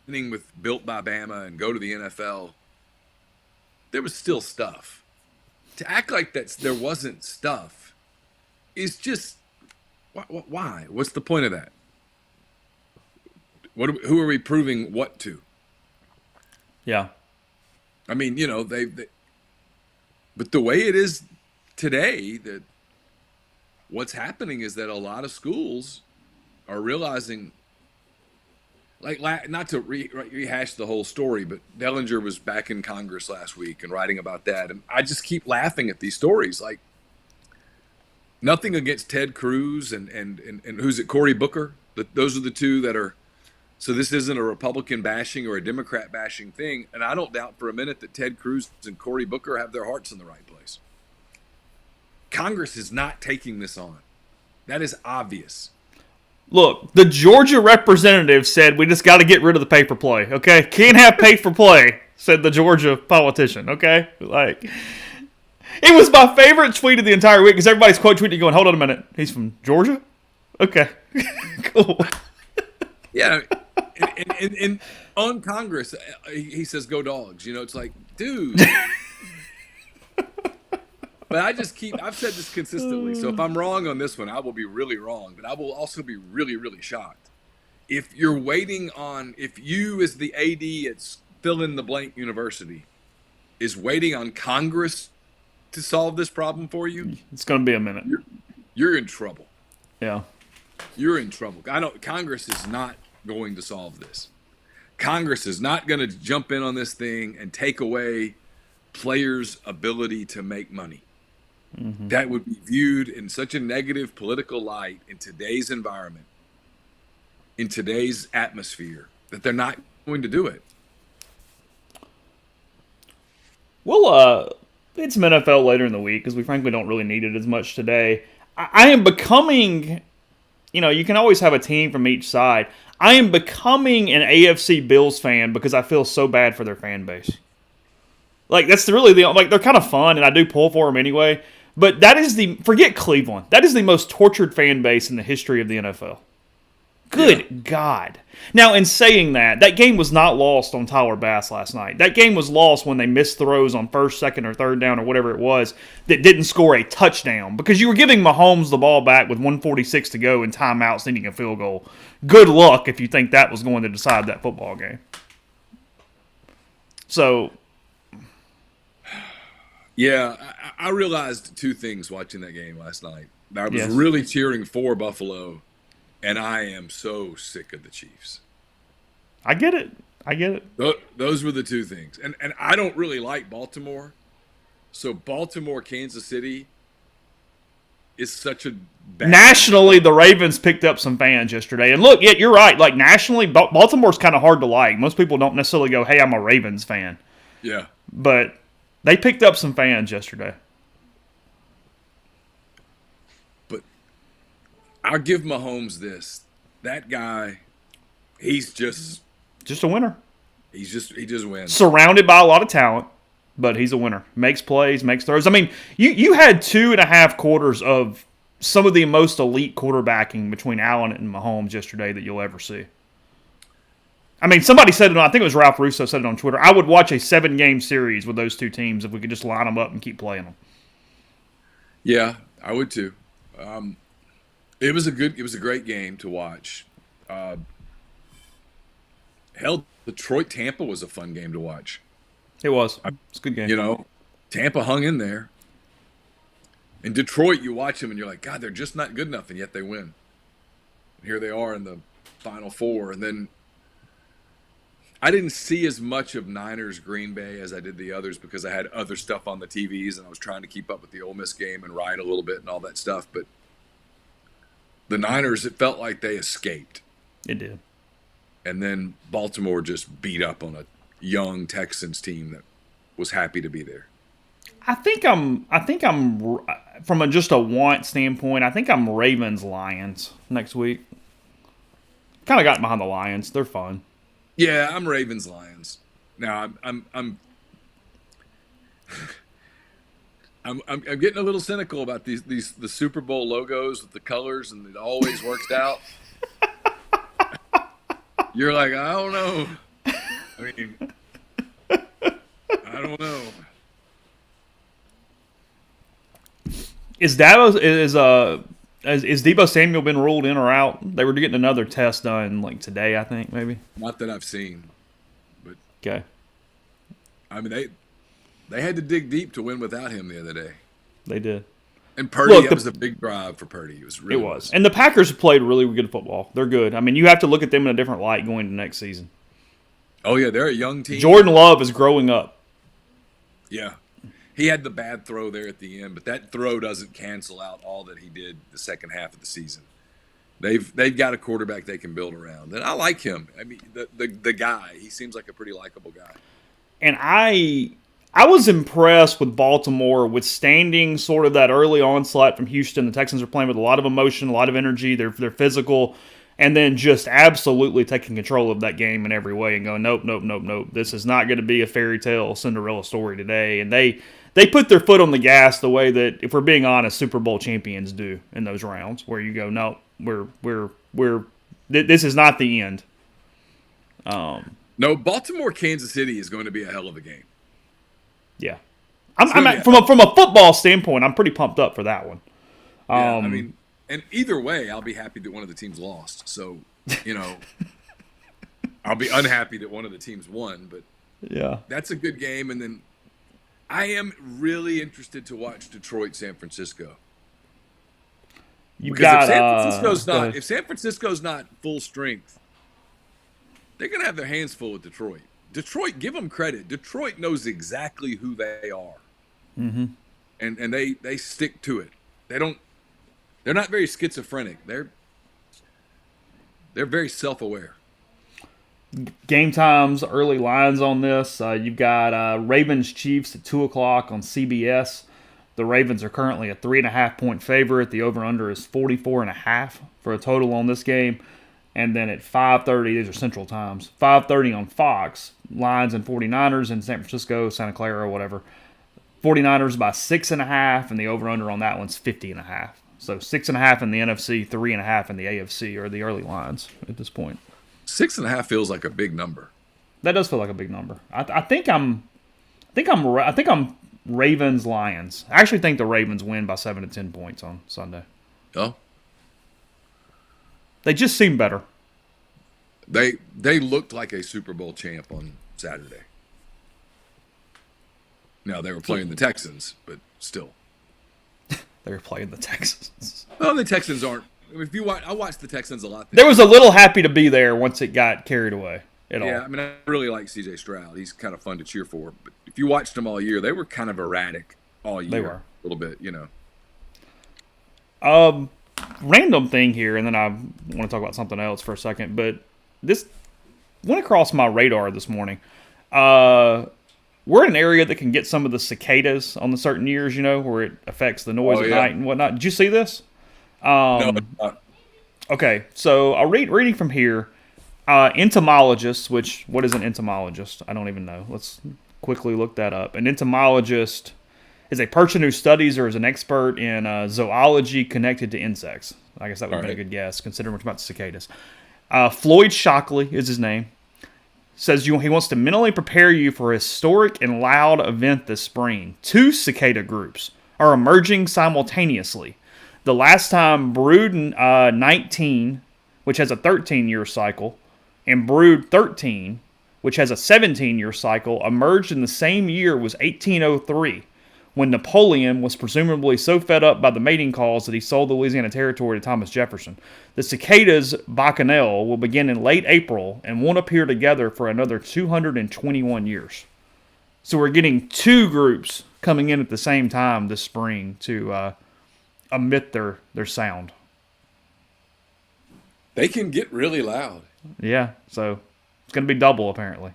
Speaker 2: winning with Built by Bama and go to the NFL, there was still stuff. To act like there wasn't stuff is just, why? What's the point of that? Who are we proving what to?
Speaker 1: Yeah.
Speaker 2: I mean, but the way it is today, that what's happening is that a lot of schools are realizing, like, not to rehash the whole story, but Dellinger was back in Congress last week and writing about that, and I just keep laughing at these stories. Like, nothing against Ted Cruz and who's it, Cory Booker? Those are the two that are. So this isn't a Republican bashing or a Democrat bashing thing, and I don't doubt for a minute that Ted Cruz and Cory Booker have their hearts in the right place. Congress is not taking this on. That is obvious.
Speaker 1: Look, the Georgia representative said we just got to get rid of the pay for play, okay? Can't have pay for play, said the Georgia politician, okay? Like, it was my favorite tweet of the entire week because everybody's quote tweeting going, hold on a minute, he's from Georgia? Okay, cool.
Speaker 2: Yeah, and on Congress, he says, "Go Dogs." It's like, dude. But I've said this consistently. So if I'm wrong on this one, I will be really wrong. But I will also be really, really shocked. If you're waiting on, if you as the AD at fill in the blank university is waiting on Congress to solve this problem for you,
Speaker 1: it's going to be a minute.
Speaker 2: You're in trouble.
Speaker 1: Yeah.
Speaker 2: You're in trouble. Congress is not going to solve this. Congress is not going to jump in on this thing and take away players' ability to make money. Mm-hmm. That would be viewed in such a negative political light in today's environment, in today's atmosphere, that they're not going to do it.
Speaker 1: We'll it's some NFL later in the week because we frankly don't really need it as much today. I am becoming, you can always have a team from each side. I am becoming an AFC Bills fan because I feel so bad for their fan base. Like, that's really they're kind of fun, and I do pull for them anyway. But forget Cleveland. That is the most tortured fan base in the history of the NFL. Good God. Now, in saying that, that game was not lost on Tyler Bass last night. That game was lost when they missed throws on first, second, or third down or whatever it was that didn't score a touchdown because you were giving Mahomes the ball back with 1:46 to go and timeouts needing a field goal. Good luck if you think that was going to decide that football game. So,
Speaker 2: yeah, I realized two things watching that game last night. I was really cheering for Buffalo, and I am so sick of the Chiefs.
Speaker 1: I get it.
Speaker 2: Those were the two things. And I don't really like Baltimore. So Baltimore, Kansas City is such a bad
Speaker 1: nationally, the Ravens picked up some fans yesterday. And look, you're right. Like, nationally, Baltimore's kind of hard to like. Most people don't necessarily go, hey, I'm a Ravens fan.
Speaker 2: Yeah.
Speaker 1: But they picked up some fans yesterday.
Speaker 2: But I'll give Mahomes this. That guy, he's just
Speaker 1: a winner.
Speaker 2: He just wins.
Speaker 1: Surrounded by a lot of talent, but he's a winner. Makes plays, makes throws. I mean, you had 2.5 quarters of some of the most elite quarterbacking between Allen and Mahomes yesterday that you'll ever see. I mean, somebody said it, I think it was Ralph Russo said it on Twitter, I would watch a 7-game series with those two teams if we could just line them up and keep playing them.
Speaker 2: Yeah, I would too. It was a great game to watch. Hell, Detroit-Tampa was a fun game to watch.
Speaker 1: It was. It's a good game.
Speaker 2: You know, Tampa hung in there. In Detroit, you watch them and you're like, God, they're just not good enough, and yet they win. And here they are in the Final Four. And then I didn't see as much of Niners Green Bay as I did the others because I had other stuff on the TVs and I was trying to keep up with the Ole Miss game and ride a little bit and all that stuff. But the Niners, it felt like they escaped.
Speaker 1: It did.
Speaker 2: And then Baltimore just beat up on a young Texans team that was happy to be there.
Speaker 1: I think I'm from just a want standpoint, I think I'm Ravens-Lions next week. Kind of got behind the Lions. They're fun.
Speaker 2: Yeah, I'm Ravens-Lions. Now I'm getting a little cynical about the Super Bowl logos with the colors, and it always works out. You're like, I don't know. I mean, I don't know.
Speaker 1: Is Deebo Samuel been ruled in or out? They were getting another test done like today, I think, maybe.
Speaker 2: Not that I've seen, but
Speaker 1: okay.
Speaker 2: I mean, they had to dig deep to win without him the other day.
Speaker 1: They did.
Speaker 2: And Purdy, that was a big drive for Purdy. It was.
Speaker 1: And the Packers played really good football. They're good. I mean, you have to look at them in a different light going into next season.
Speaker 2: Oh, yeah, they're a young team.
Speaker 1: Jordan Love is growing up.
Speaker 2: Yeah. He had the bad throw there at the end, but that throw doesn't cancel out all that he did the second half of the season. They've got a quarterback they can build around. And I like him. I mean, the guy, he seems like a pretty likable guy. And
Speaker 1: I was impressed with Baltimore withstanding sort of that early onslaught from Houston. The Texans are playing with a lot of emotion, a lot of energy. They're physical, and then just absolutely taking control of that game in every way and going, nope. This is not going to be a fairy tale Cinderella story today. And they put their foot on the gas the way that, if we're being honest, Super Bowl champions do in those rounds, where you go, no, this is not the end.
Speaker 2: No, Baltimore, Kansas City is going to be a hell of a game.
Speaker 1: Yeah, from a football standpoint, I'm pretty pumped up for that one.
Speaker 2: Yeah, I mean, and either way, I'll be happy that one of the teams lost. So, I'll be unhappy that one of the teams won. But
Speaker 1: yeah,
Speaker 2: that's a good game. And then I am really interested to watch Detroit, San Francisco. If San Francisco's not full strength, they're going to have their hands full with Detroit. Detroit, give them credit. Detroit knows exactly who they are, and they stick to it. They're not very schizophrenic. They're very self-aware.
Speaker 1: Game times, early lines on this. You've got Ravens Chiefs at 2:00 on CBS. The Ravens are currently a 3.5-point favorite. The over/under is 44.5 for a total on this game. And then at 5:30, these are Central Times, 5:30 on Fox, Lions and 49ers in San Francisco, Santa Clara, or whatever. 49ers by 6.5, and the over/under on that one's 50.5. So 6.5 in the NFC, 3.5 in the AFC are the early lines at this point.
Speaker 2: 6.5 feels like a big number.
Speaker 1: That does feel like a big number. I think I'm Ravens Lions. I actually think the Ravens win by 7 to 10 points on Sunday.
Speaker 2: Oh,
Speaker 1: They just seem better.
Speaker 2: they looked like a Super Bowl champ on Saturday. Now they were playing the Texans, but still.
Speaker 1: They were playing the Texans.
Speaker 2: Well, the Texans aren't. I mean, I watched the Texans a lot.
Speaker 1: There was a little happy to be there once it got carried away.
Speaker 2: Yeah, I mean, I really like C.J. Stroud. He's kind of fun to cheer for. But if you watched them all year, they were kind of erratic all year.
Speaker 1: They were.
Speaker 2: A little bit,
Speaker 1: Random thing here, and then I want to talk about something else for a second. But this went across my radar this morning. We're in an area that can get some of the cicadas on the certain years, where it affects the noise at night and whatnot. Did you see this?
Speaker 2: No, it's not.
Speaker 1: Okay, so I'll reading from here. Entomologists, what is an entomologist? I don't even know. Let's quickly look that up. An entomologist is a person who studies or is an expert in zoology connected to insects. I guess that would have been a good guess, considering we're talking about cicadas. Floyd Shockley is his name. Says he wants to mentally prepare you for a historic and loud event this spring. 2 cicada groups are emerging simultaneously. The last time Brood 19, which has a 13-year cycle, and Brood 13, which has a 17-year cycle, emerged in the same year was 1803, when Napoleon was presumably so fed up by the mating calls that he sold the Louisiana Territory to Thomas Jefferson. The cicadas bacchanal will begin in late April and won't appear together for another 221 years. So we're getting 2 groups coming in at the same time this spring to emit their sound.
Speaker 2: They can get really loud.
Speaker 1: Yeah, so it's going to be double apparently.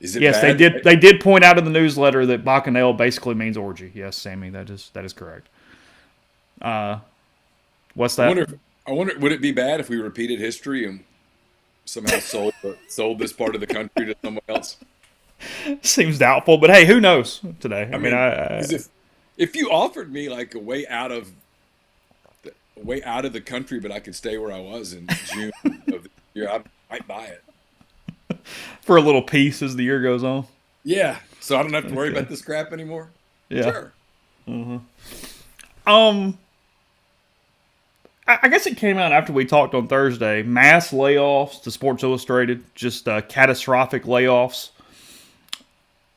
Speaker 2: Is it
Speaker 1: yes,
Speaker 2: bad?
Speaker 1: They did point out in the newsletter that bacchanal basically means orgy. Yes, Sammy, that is correct. What's that?
Speaker 2: I wonder, would it be bad if we repeated history and somehow sold this part of the country to someone else?
Speaker 1: Seems doubtful, but hey, who knows today? I mean,
Speaker 2: if you offered me like a way out of the country, but I could stay where I was in June of the year, I might buy it.
Speaker 1: For a little piece as the year goes on.
Speaker 2: Yeah, so I don't have to worry about this crap anymore.
Speaker 1: Yeah.
Speaker 2: Sure.
Speaker 1: Mm-hmm. I guess it came out after we talked on Thursday. Mass layoffs to Sports Illustrated, just catastrophic layoffs.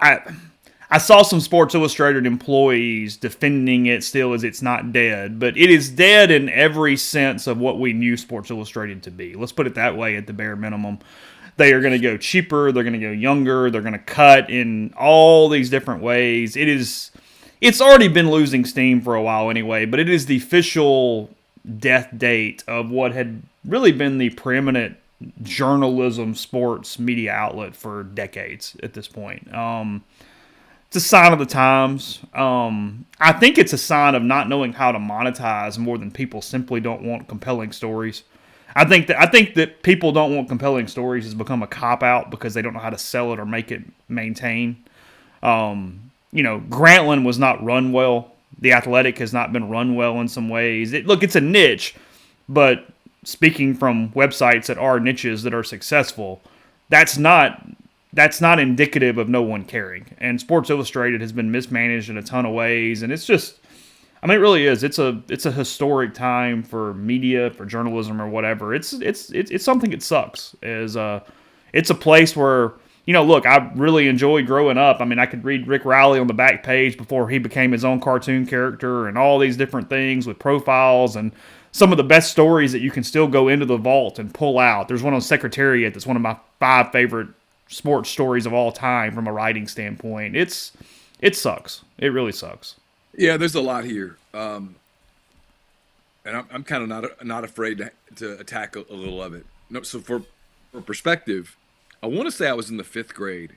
Speaker 1: I saw some Sports Illustrated employees defending it still as it's not dead, but it is dead in every sense of what we knew Sports Illustrated to be. Let's put it that way at the bare minimum. They are going to go cheaper. They're going to go younger. They're going to cut in all these different ways. It's already been losing steam for a while anyway, but it is the official death date of what had really been the preeminent journalism sports media outlet for decades at this point. It's a sign of the times. I think it's a sign of not knowing how to monetize more than people simply don't want compelling stories. I think that people don't want compelling stories has become a cop-out because they don't know how to sell it or make it maintain. Grantland was not run well. The Athletic has not been run well in some ways. It's a niche, but speaking from websites that are niches that are successful, that's not indicative of no one caring. And Sports Illustrated has been mismanaged in a ton of ways, and it's just, it really is. It's a historic time for media, for journalism, or whatever. It's something that sucks. It's a place where, look, I really enjoyed growing up. I mean, I could read Rick Riley on the back page before he became his own cartoon character, and all these different things with profiles and some of the best stories that you can still go into the vault and pull out. There's one on Secretariat that's one of my 5 favorite sports stories of all time from a writing standpoint. It sucks. It really sucks.
Speaker 2: Yeah, there's a lot here, and I'm kind of not afraid to attack a little of it. No, so for perspective, I want to say I was in the 5th grade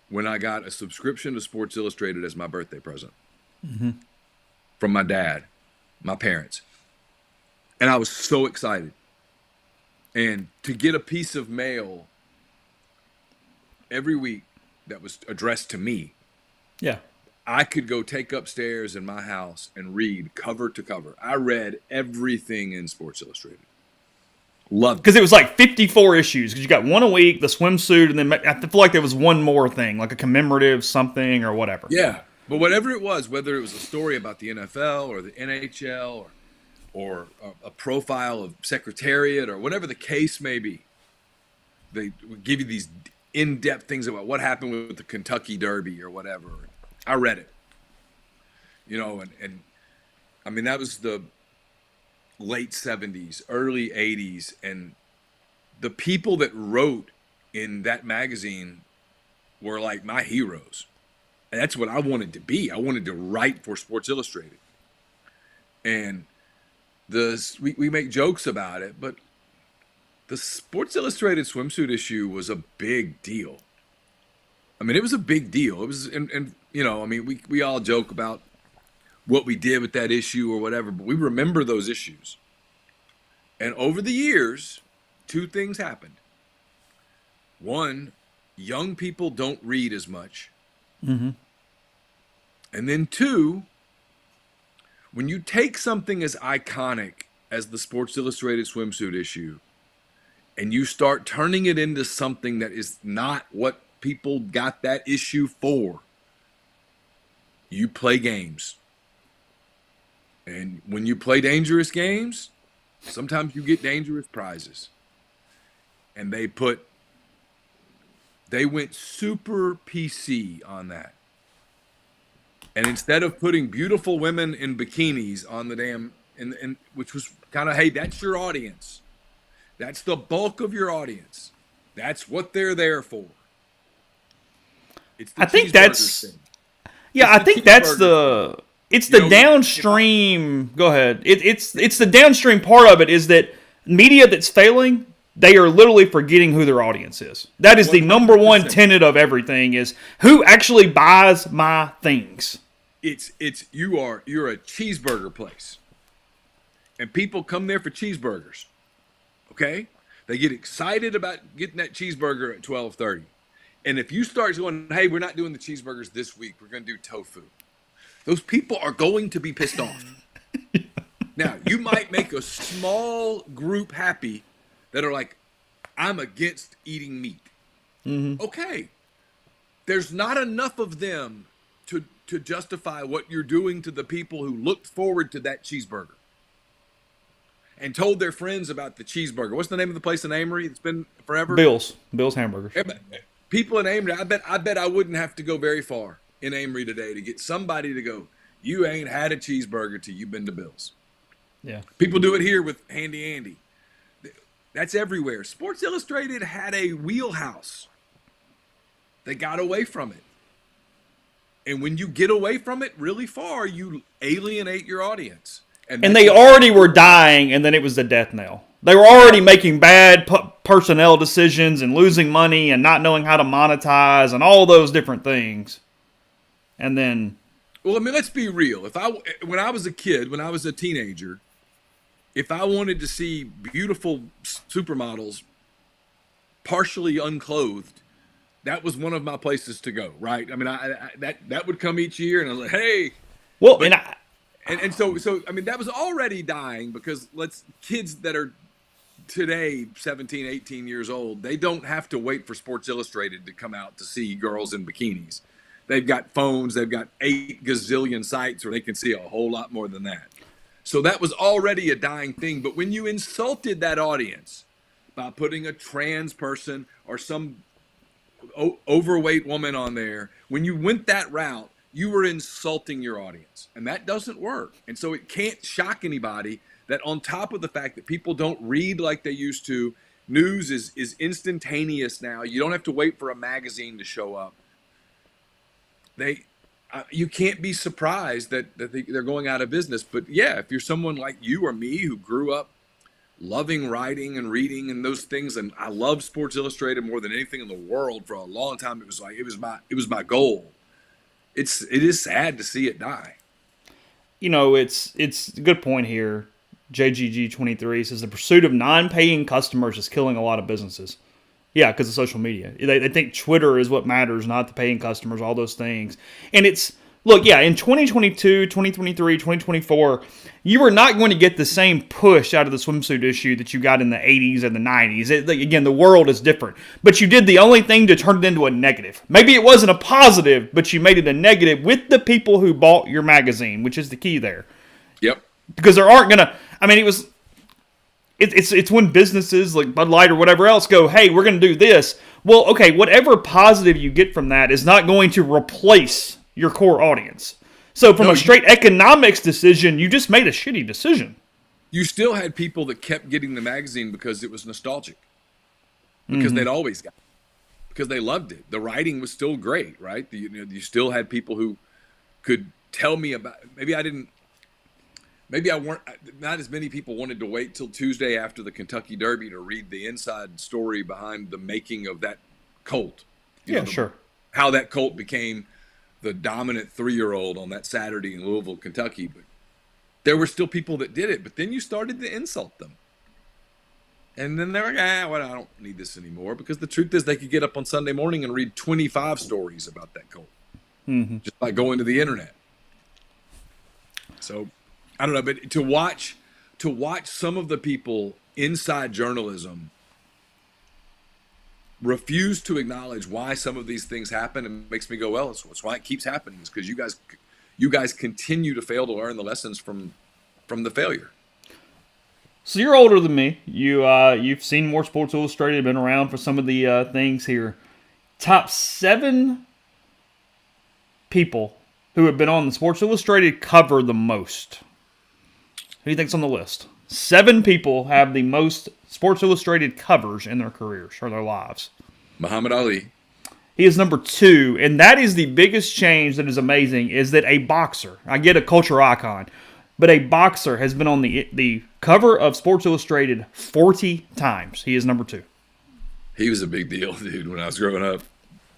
Speaker 2: when I got a subscription to Sports Illustrated as my birthday present from my dad, my parents, and I was so excited. And to get a piece of mail every week that was addressed to me.
Speaker 1: Yeah.
Speaker 2: I could go take upstairs in my house and read cover to cover. I read everything in Sports Illustrated. Loved
Speaker 1: Because
Speaker 2: it.
Speaker 1: it was like 54 issues. Because you got one a week, the swimsuit, and then I feel like there was one more thing, like a commemorative something or whatever.
Speaker 2: Yeah. But whatever it was, whether it was a story about the NFL or the NHL or a profile of Secretariat or whatever the case may be, they would give you these in-depth things about what happened with the Kentucky Derby or whatever. I read it. And I mean, that was the late 70s, early 80s, and the people that wrote in that magazine were like my heroes. And that's what I wanted to be. I wanted to write for Sports Illustrated. And we make jokes about it, but the Sports Illustrated swimsuit issue was a big deal. I mean, it was a big deal. It was, and I mean, we all joke about what we did with that issue or whatever, but we remember those issues. And over the years, two things happened. One, young people don't read as much.
Speaker 1: Mm-hmm.
Speaker 2: And then two, when you take something as iconic as the Sports Illustrated swimsuit issue and you start turning it into something that is not what people got that issue for, you play games. And when you play dangerous games, sometimes you get dangerous prizes. And they went super PC on that. And instead of putting beautiful women in bikinis on the damn, which was kind of, hey, that's your audience. That's the bulk of your audience. That's what they're there for. It's the
Speaker 1: I think that's,
Speaker 2: thing.
Speaker 1: yeah, I think that's the, it's the downstream, go ahead. It's the downstream part of it is that media that's failing, they are literally forgetting who their audience is. That is the number one tenet of everything is who actually buys my things.
Speaker 2: You're a cheeseburger place. And people come there for cheeseburgers. Okay? They get excited about getting that cheeseburger at 12:30. And if you start going, hey, we're not doing the cheeseburgers this week, we're going to do tofu. Those people are going to be pissed off. Now, you might make a small group happy that are like, I'm against eating meat. Mm-hmm. Okay. There's not enough of them to justify what you're doing to the people who looked forward to that cheeseburger and told their friends about the cheeseburger. What's the name of the place in Amory? It's been forever.
Speaker 1: Bill's Hamburgers.
Speaker 2: People in Amory, I bet I wouldn't have to go very far in Amory today to get somebody to go, you ain't had a cheeseburger till you've been to Bill's.
Speaker 1: Yeah. People
Speaker 2: do it here with Handy Andy. That's everywhere. Sports Illustrated had a wheelhouse. They got away from it. And when you get away from it really far, you alienate your audience.
Speaker 1: And they already were dying, and then it was the death knell. They were already making bad personnel decisions and losing money and not knowing how to monetize and all those different things. And then...
Speaker 2: Well, I mean, let's be real. When I was a kid, when I was a teenager, if I wanted to see beautiful supermodels partially unclothed, that was one of my places to go, right? I mean, that would come each year, and I was like, hey.
Speaker 1: Well,
Speaker 2: and so I mean, that was already dying because kids that are today 17, 18 years old, they don't have to wait for Sports Illustrated to come out to see girls in bikinis. They've got phones, they've got 8 gazillion sites where they can see a whole lot more than that. So that was already a dying thing. But when you insulted that audience by putting a trans person or some overweight woman on there, when you went that route, you were insulting your audience. And that doesn't work. And so it can't shock anybody that on top of the fact that people don't read like they used to, news is instantaneous now. You don't have to wait for a magazine to show up. You can't be surprised that they're going out of business. But yeah, if you're someone like you or me who grew up loving writing and reading and those things, and I love Sports Illustrated more than anything in the world for a long time, it was my goal. It is sad to see it die.
Speaker 1: You know, it's a good point here. JGG23 says the pursuit of non-paying customers is killing a lot of businesses. Yeah, because of social media. They think Twitter is what matters, not the paying customers, all those things. And it's look, yeah, in 2022, 2023, 2024, you were not going to get the same push out of the swimsuit issue that you got in the 80s and the 90s. Again, the world is different. But you did the only thing to turn it into a negative. Maybe it wasn't a positive, but you made it a negative with the people who bought your magazine, which is the key there.
Speaker 2: Yep.
Speaker 1: Because there aren't going to, I mean, it's when businesses like Bud Light or whatever else go, hey, we're going to do this. Well, okay, whatever positive you get from that is not going to replace your core audience. So from a straight economics decision, you just made a shitty decision.
Speaker 2: You still had people that kept getting the magazine because it was nostalgic. Because they'd always got it. Because they loved it. The writing was still great, right? You still had people who could tell me about, not as many people wanted to wait till Tuesday after the Kentucky Derby to read the inside story behind the making of that colt.
Speaker 1: Sure.
Speaker 2: How that colt became the dominant 3-year-old on that Saturday in Louisville, Kentucky. But there were still people that did it. But then you started to insult them. And then they're like, well, I don't need this anymore. Because the truth is they could get up on Sunday morning and read 25 stories about that colt. Just by going to the internet. So, I don't know. But to watch some of the people inside journalism refuse to acknowledge why some of these things happen, and makes me go, well, it's why it keeps happening. Is because you guys continue to fail to learn the lessons from the failure.
Speaker 1: So you're older than me. You've seen more Sports Illustrated, been around for some of the things here. Top 7 people who have been on the Sports Illustrated cover the most. Who do you think's on the list? 7 people have the most Sports Illustrated covers in their careers or their lives.
Speaker 2: Muhammad Ali.
Speaker 1: He is number 2, and that is the biggest change that is amazing, is that a boxer, I get a culture icon, but a boxer has been on the cover of Sports Illustrated 40 times. He is number 2.
Speaker 2: He was a big deal, dude, when I was growing up.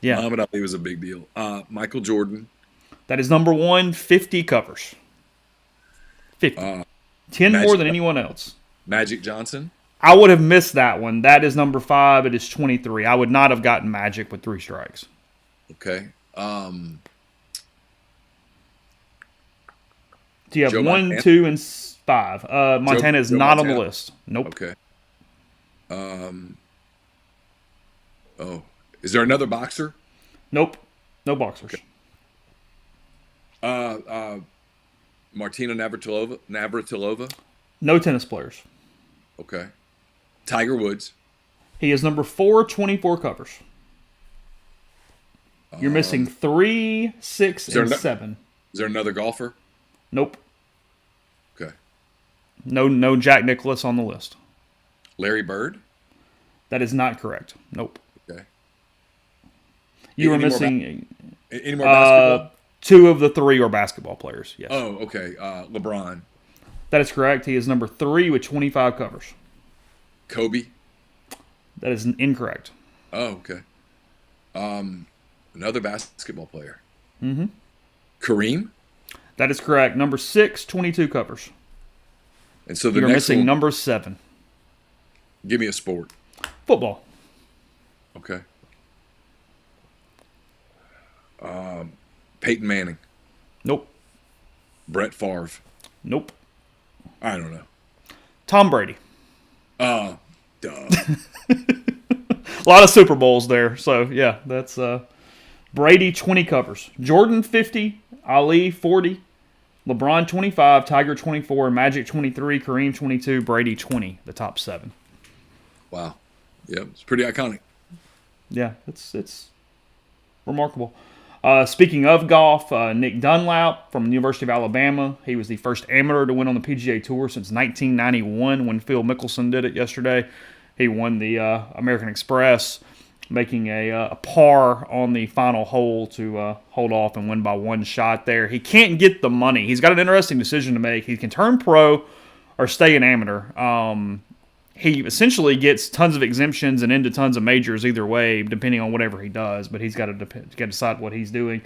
Speaker 1: Yeah.
Speaker 2: Muhammad Ali was a big deal. Michael Jordan.
Speaker 1: That is number 1, 50 covers. 50. 10 more than anyone else.
Speaker 2: Magic Johnson.
Speaker 1: I would have missed that one. That is number 5. It is 23. I would not have gotten Magic with 3 strikes.
Speaker 2: Okay.
Speaker 1: Do you have
Speaker 2: Joe
Speaker 1: 1,
Speaker 2: Montana?
Speaker 1: 2, and 5? Montana is
Speaker 2: Joe
Speaker 1: not
Speaker 2: Montana.
Speaker 1: on the list. Nope.
Speaker 2: Okay. Is there another boxer?
Speaker 1: Nope. No boxers.
Speaker 2: Okay. Martina Navratilova.
Speaker 1: No tennis players.
Speaker 2: Okay. Tiger Woods.
Speaker 1: He is number 4, 24 covers. You're missing 3, 6, and 7.
Speaker 2: Is there another golfer?
Speaker 1: Nope.
Speaker 2: Okay.
Speaker 1: No Jack Nicklaus on the list.
Speaker 2: Larry Bird?
Speaker 1: That is not correct. Nope.
Speaker 2: Okay.
Speaker 1: You were
Speaker 2: Any more
Speaker 1: missing
Speaker 2: Any more basketball?
Speaker 1: 2 of the 3 are basketball players. Yes.
Speaker 2: Oh, okay. LeBron.
Speaker 1: That is correct. He is number 3 with 25 covers.
Speaker 2: Kobe.
Speaker 1: That is incorrect.
Speaker 2: Oh, okay. Another basketball player.
Speaker 1: Mm-hmm.
Speaker 2: Kareem.
Speaker 1: That is correct. Number 6, 22 covers.
Speaker 2: And so the
Speaker 1: You're
Speaker 2: next
Speaker 1: missing
Speaker 2: one,
Speaker 1: number 7.
Speaker 2: give me a sport.
Speaker 1: Football.
Speaker 2: Okay. Peyton Manning.
Speaker 1: Nope.
Speaker 2: Brett Favre.
Speaker 1: Nope.
Speaker 2: I don't know.
Speaker 1: Tom Brady.
Speaker 2: Duh.
Speaker 1: A lot of Super Bowls there. So, yeah, that's Brady, 20 covers. Jordan, 50. Ali, 40. LeBron, 25. Tiger, 24. Magic, 23. Kareem, 22. Brady, 20. The top 7.
Speaker 2: Wow. Yep, it's pretty iconic.
Speaker 1: Yeah, it's remarkable. Speaking of golf, Nick Dunlap from the University of Alabama. He was the first amateur to win on the PGA Tour since 1991 when Phil Mickelson did it yesterday. He won the American Express, making a par on the final hole to hold off and win by 1 shot there. He can't get the money. He's got an interesting decision to make. He can turn pro or stay an amateur. He essentially gets tons of exemptions and into tons of majors either way, depending on whatever he does. But he's got to decide what he's doing.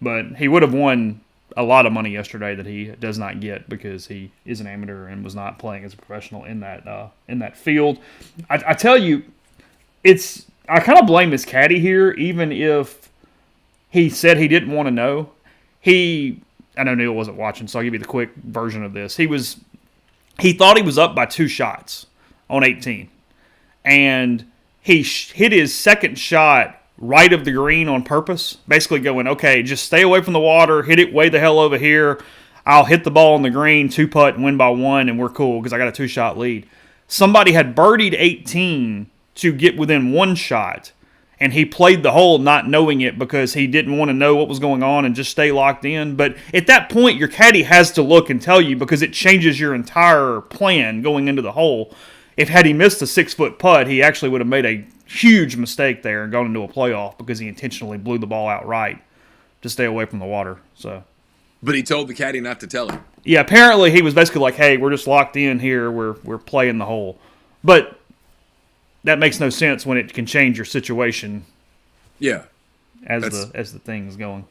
Speaker 1: But he would have won a lot of money yesterday that he does not get because he is an amateur and was not playing as a professional in that field. I tell you, I kind of blame his caddy here, even if he said he didn't want to know. I know Neil wasn't watching, so I'll give you the quick version of this. He thought he was up by 2 shots on 18, and he hit his second shot right of the green on purpose, basically going, okay, just stay away from the water, hit it way the hell over here. I'll hit the ball on the green, 2-putt, and win by 1, and we're cool because I got a 2-shot lead. Somebody had birdied 18 to get within 1 shot, and he played the hole not knowing it because he didn't want to know what was going on and just stay locked in. But at that point, your caddy has to look and tell you because it changes your entire plan going into the hole. If had he missed a 6-foot putt, he actually would have made a huge mistake there and gone into a playoff because he intentionally blew the ball outright to stay away from the water.
Speaker 2: But he told the caddy not to tell him.
Speaker 1: Yeah, apparently he was basically like, hey, we're just locked in here. We're playing the hole. But that makes no sense when it can change your situation.
Speaker 2: Yeah,
Speaker 1: as the thing's going.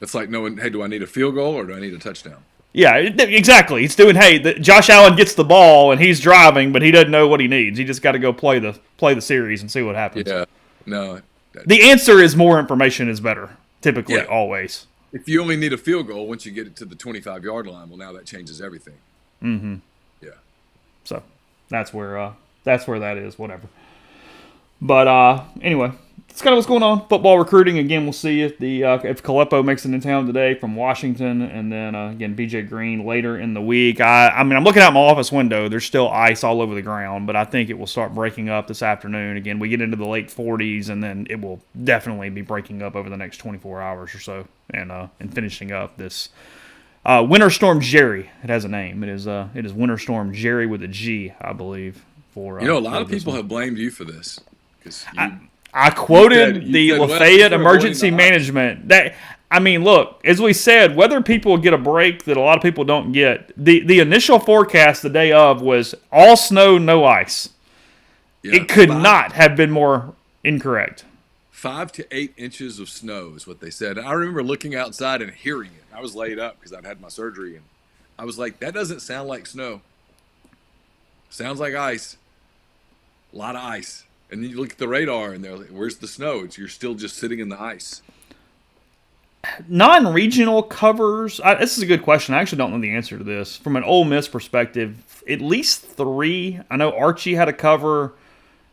Speaker 2: It's like knowing, hey, do I need a field goal or do I need a touchdown?
Speaker 1: Yeah, exactly. He's doing, Josh Allen gets the ball and he's driving, but he doesn't know what he needs. He just got to go play the series and see what happens.
Speaker 2: Yeah, no.
Speaker 1: The answer is more information is better, typically, always.
Speaker 2: If you only need a field goal once you get it to the 25-yard line, well, now that changes everything.
Speaker 1: Mm-hmm.
Speaker 2: Yeah.
Speaker 1: So that's where that is. Whatever. But anyway, that's kind of what's going on. Football recruiting again. We'll see if if Caleppo makes it in town today from Washington, and then again BJ Green later in the week. I mean, I'm looking out my office window. There's still ice all over the ground, but I think it will start breaking up this afternoon. Again, we get into the late 40s, and then it will definitely be breaking up over the next 24 hours or so, and finishing up this. Winter Storm Jerry. It has a name. It is Winter Storm Jerry with a G, I believe. A
Speaker 2: lot of people have blamed you for this.
Speaker 1: I quoted the Lafayette Emergency Management. Look, as we said, whether people get a break that a lot of people don't get, the initial forecast the day of was all snow, no ice. Yeah, it could not have been more incorrect.
Speaker 2: 5 to 8 inches of snow is what they said. I remember looking outside and hearing it. I was laid up because I'd had my surgery, and I was like, that doesn't sound like snow. Sounds like ice. A lot of ice. And then you look at the radar, and they're like, where's the snow? You're still just sitting in the ice.
Speaker 1: Non-regional covers, this is a good question. I actually don't know the answer to this. From an Ole Miss perspective, at least 3. I know Archie had a cover.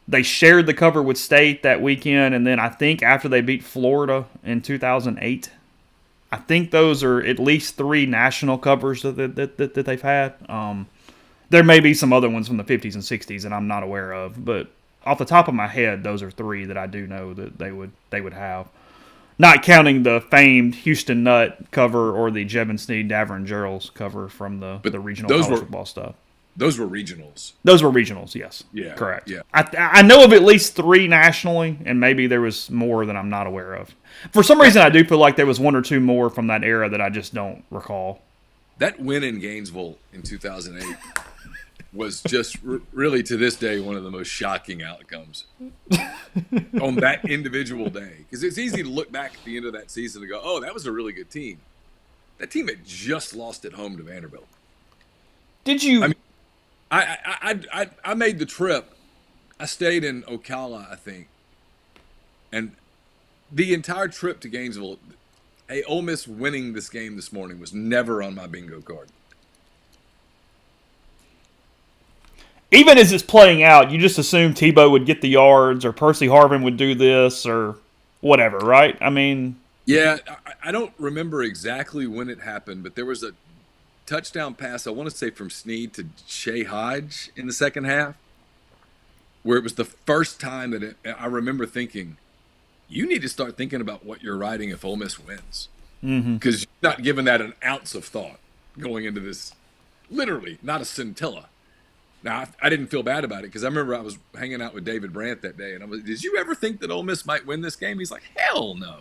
Speaker 1: They shared the cover with State that weekend, and then I think after they beat Florida in 2008, I think those are at least 3 national covers that they've had. There may be some other ones from the 50s and 60s that I'm not aware of, but off the top of my head, those are 3 that I do know that they would have. Not counting the famed Houston Nutt cover or the Jeb and Snead Davern Gerald cover from the regional college football stuff.
Speaker 2: Those were regionals.
Speaker 1: Those were regionals, yes.
Speaker 2: Yeah.
Speaker 1: Correct.
Speaker 2: Yeah.
Speaker 1: I know of at least 3 nationally, and maybe there was more that I'm not aware of. For some reason, I do feel like there was 1 or 2 more from that era that I just don't recall.
Speaker 2: That win in Gainesville in 2008 was just really, to this day, one of the most shocking outcomes on that individual day. Because it's easy to look back at the end of that season and go, oh, that was a really good team. That team had just lost at home to Vanderbilt.
Speaker 1: Did you?
Speaker 2: I mean, I made the trip. I stayed in Ocala, I think. And the entire trip to Gainesville, Ole Miss winning this game this morning was never on my bingo card.
Speaker 1: Even as it's playing out, you just assume Tebow would get the yards or Percy Harvin would do this or whatever, right? I mean...
Speaker 2: Yeah, I don't remember exactly when it happened, but there was a touchdown pass, I want to say from Snead to Shea Hodge in the second half, where it was the first time that I remember thinking, you need to start thinking about what you're writing if Ole Miss wins. Because you're not giving that an ounce of thought going into this. Literally, not a scintilla. Now, I didn't feel bad about it because I remember I was hanging out with David Brandt that day, and I was, did you ever think that Ole Miss might win this game? He's like, hell no.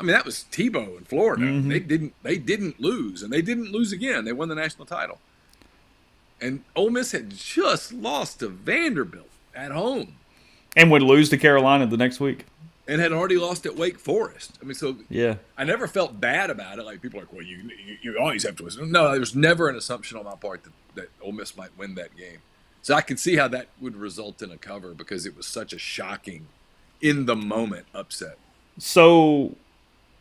Speaker 2: I mean, that was Tebow in Florida. They didn't lose, and they didn't lose again. They won the national title. And Ole Miss had just lost to Vanderbilt at home.
Speaker 1: And would lose to Carolina the next week.
Speaker 2: And had already lost at Wake Forest. I mean, so
Speaker 1: yeah,
Speaker 2: I never felt bad about it. Like, people are like, well, you always have to listen. No, there was never an assumption on my part that Ole Miss might win that game. So I could see how that would result in a cover because it was such a shocking, in-the-moment upset.
Speaker 1: So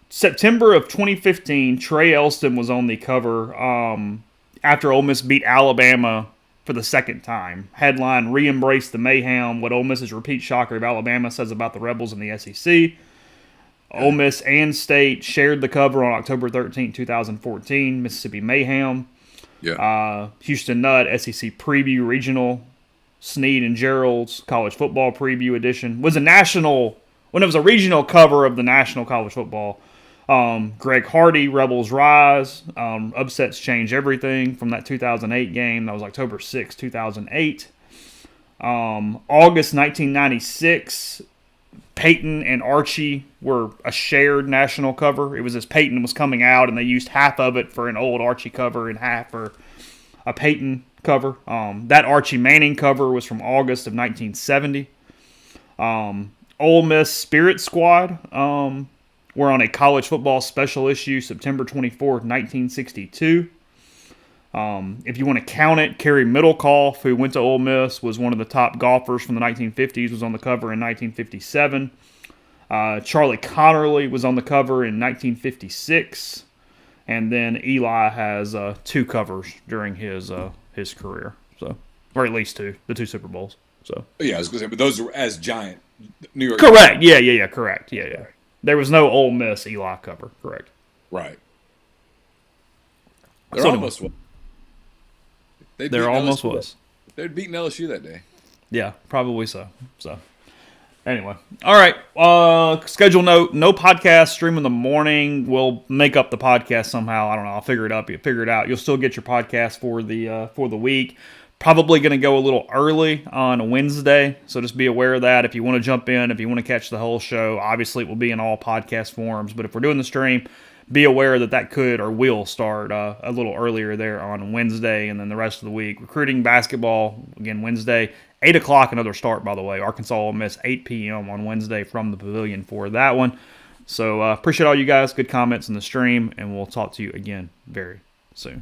Speaker 1: September of 2015, Trey Elston was on the cover after Ole Miss beat Alabama for the second time. Headline, re-embrace the mayhem, what Ole Miss's repeat shocker of Alabama says about the Rebels in the SEC. Ole Miss and State shared the cover on October 13, 2014, Mississippi Mayhem.
Speaker 2: Yeah.
Speaker 1: Houston Nutt, SEC Preview Regional, Snead and Gerald's College Football Preview Edition. Was a national, when it was a regional cover of the National College Football. Greg Hardy, Rebels Rise, Upsets Change Everything from that 2008 game. That was October 6, 2008. August 1996, Peyton and Archie were a shared national cover. It was as Peyton was coming out, and they used half of it for an old Archie cover and half for a Peyton cover. That Archie Manning cover was from August of 1970. Ole Miss Spirit Squad were on a college football special issue September 24th, 1962. If you want to count it, Kerry Middlecoff, who went to Ole Miss, was one of the top golfers from the 1950s, was on the cover in 1957. Charlie Connerly was on the cover in 1956. And then Eli has 2 covers during his career, so, or at least 2, the 2 Super Bowls. So
Speaker 2: yeah, I was going to say, but those were as giant New York.
Speaker 1: Correct. Yeah. Correct. Yeah. There was no Ole Miss Eli cover. Correct.
Speaker 2: Right.
Speaker 1: So
Speaker 2: almost was.
Speaker 1: There almost was.
Speaker 2: They'd beaten LSU that day.
Speaker 1: Yeah, probably so. So, anyway. All right. Schedule note, no podcast stream in the morning. We'll make up the podcast somehow. I don't know. I'll figure it up. You figure it out. You'll still get your podcast for the week. Probably going to go a little early on Wednesday, so just be aware of that. If you want to jump in, if you want to catch the whole show, obviously it will be in all podcast forms. But if we're doing the stream, be aware that could or will start a little earlier there on Wednesday, and then the rest of the week. Recruiting basketball, again, Wednesday, 8 o'clock, another start, by the way. Arkansas Ole Miss, 8 p.m. on Wednesday from the Pavilion for that one. So appreciate all you guys, good comments in the stream, and we'll talk to you again very soon.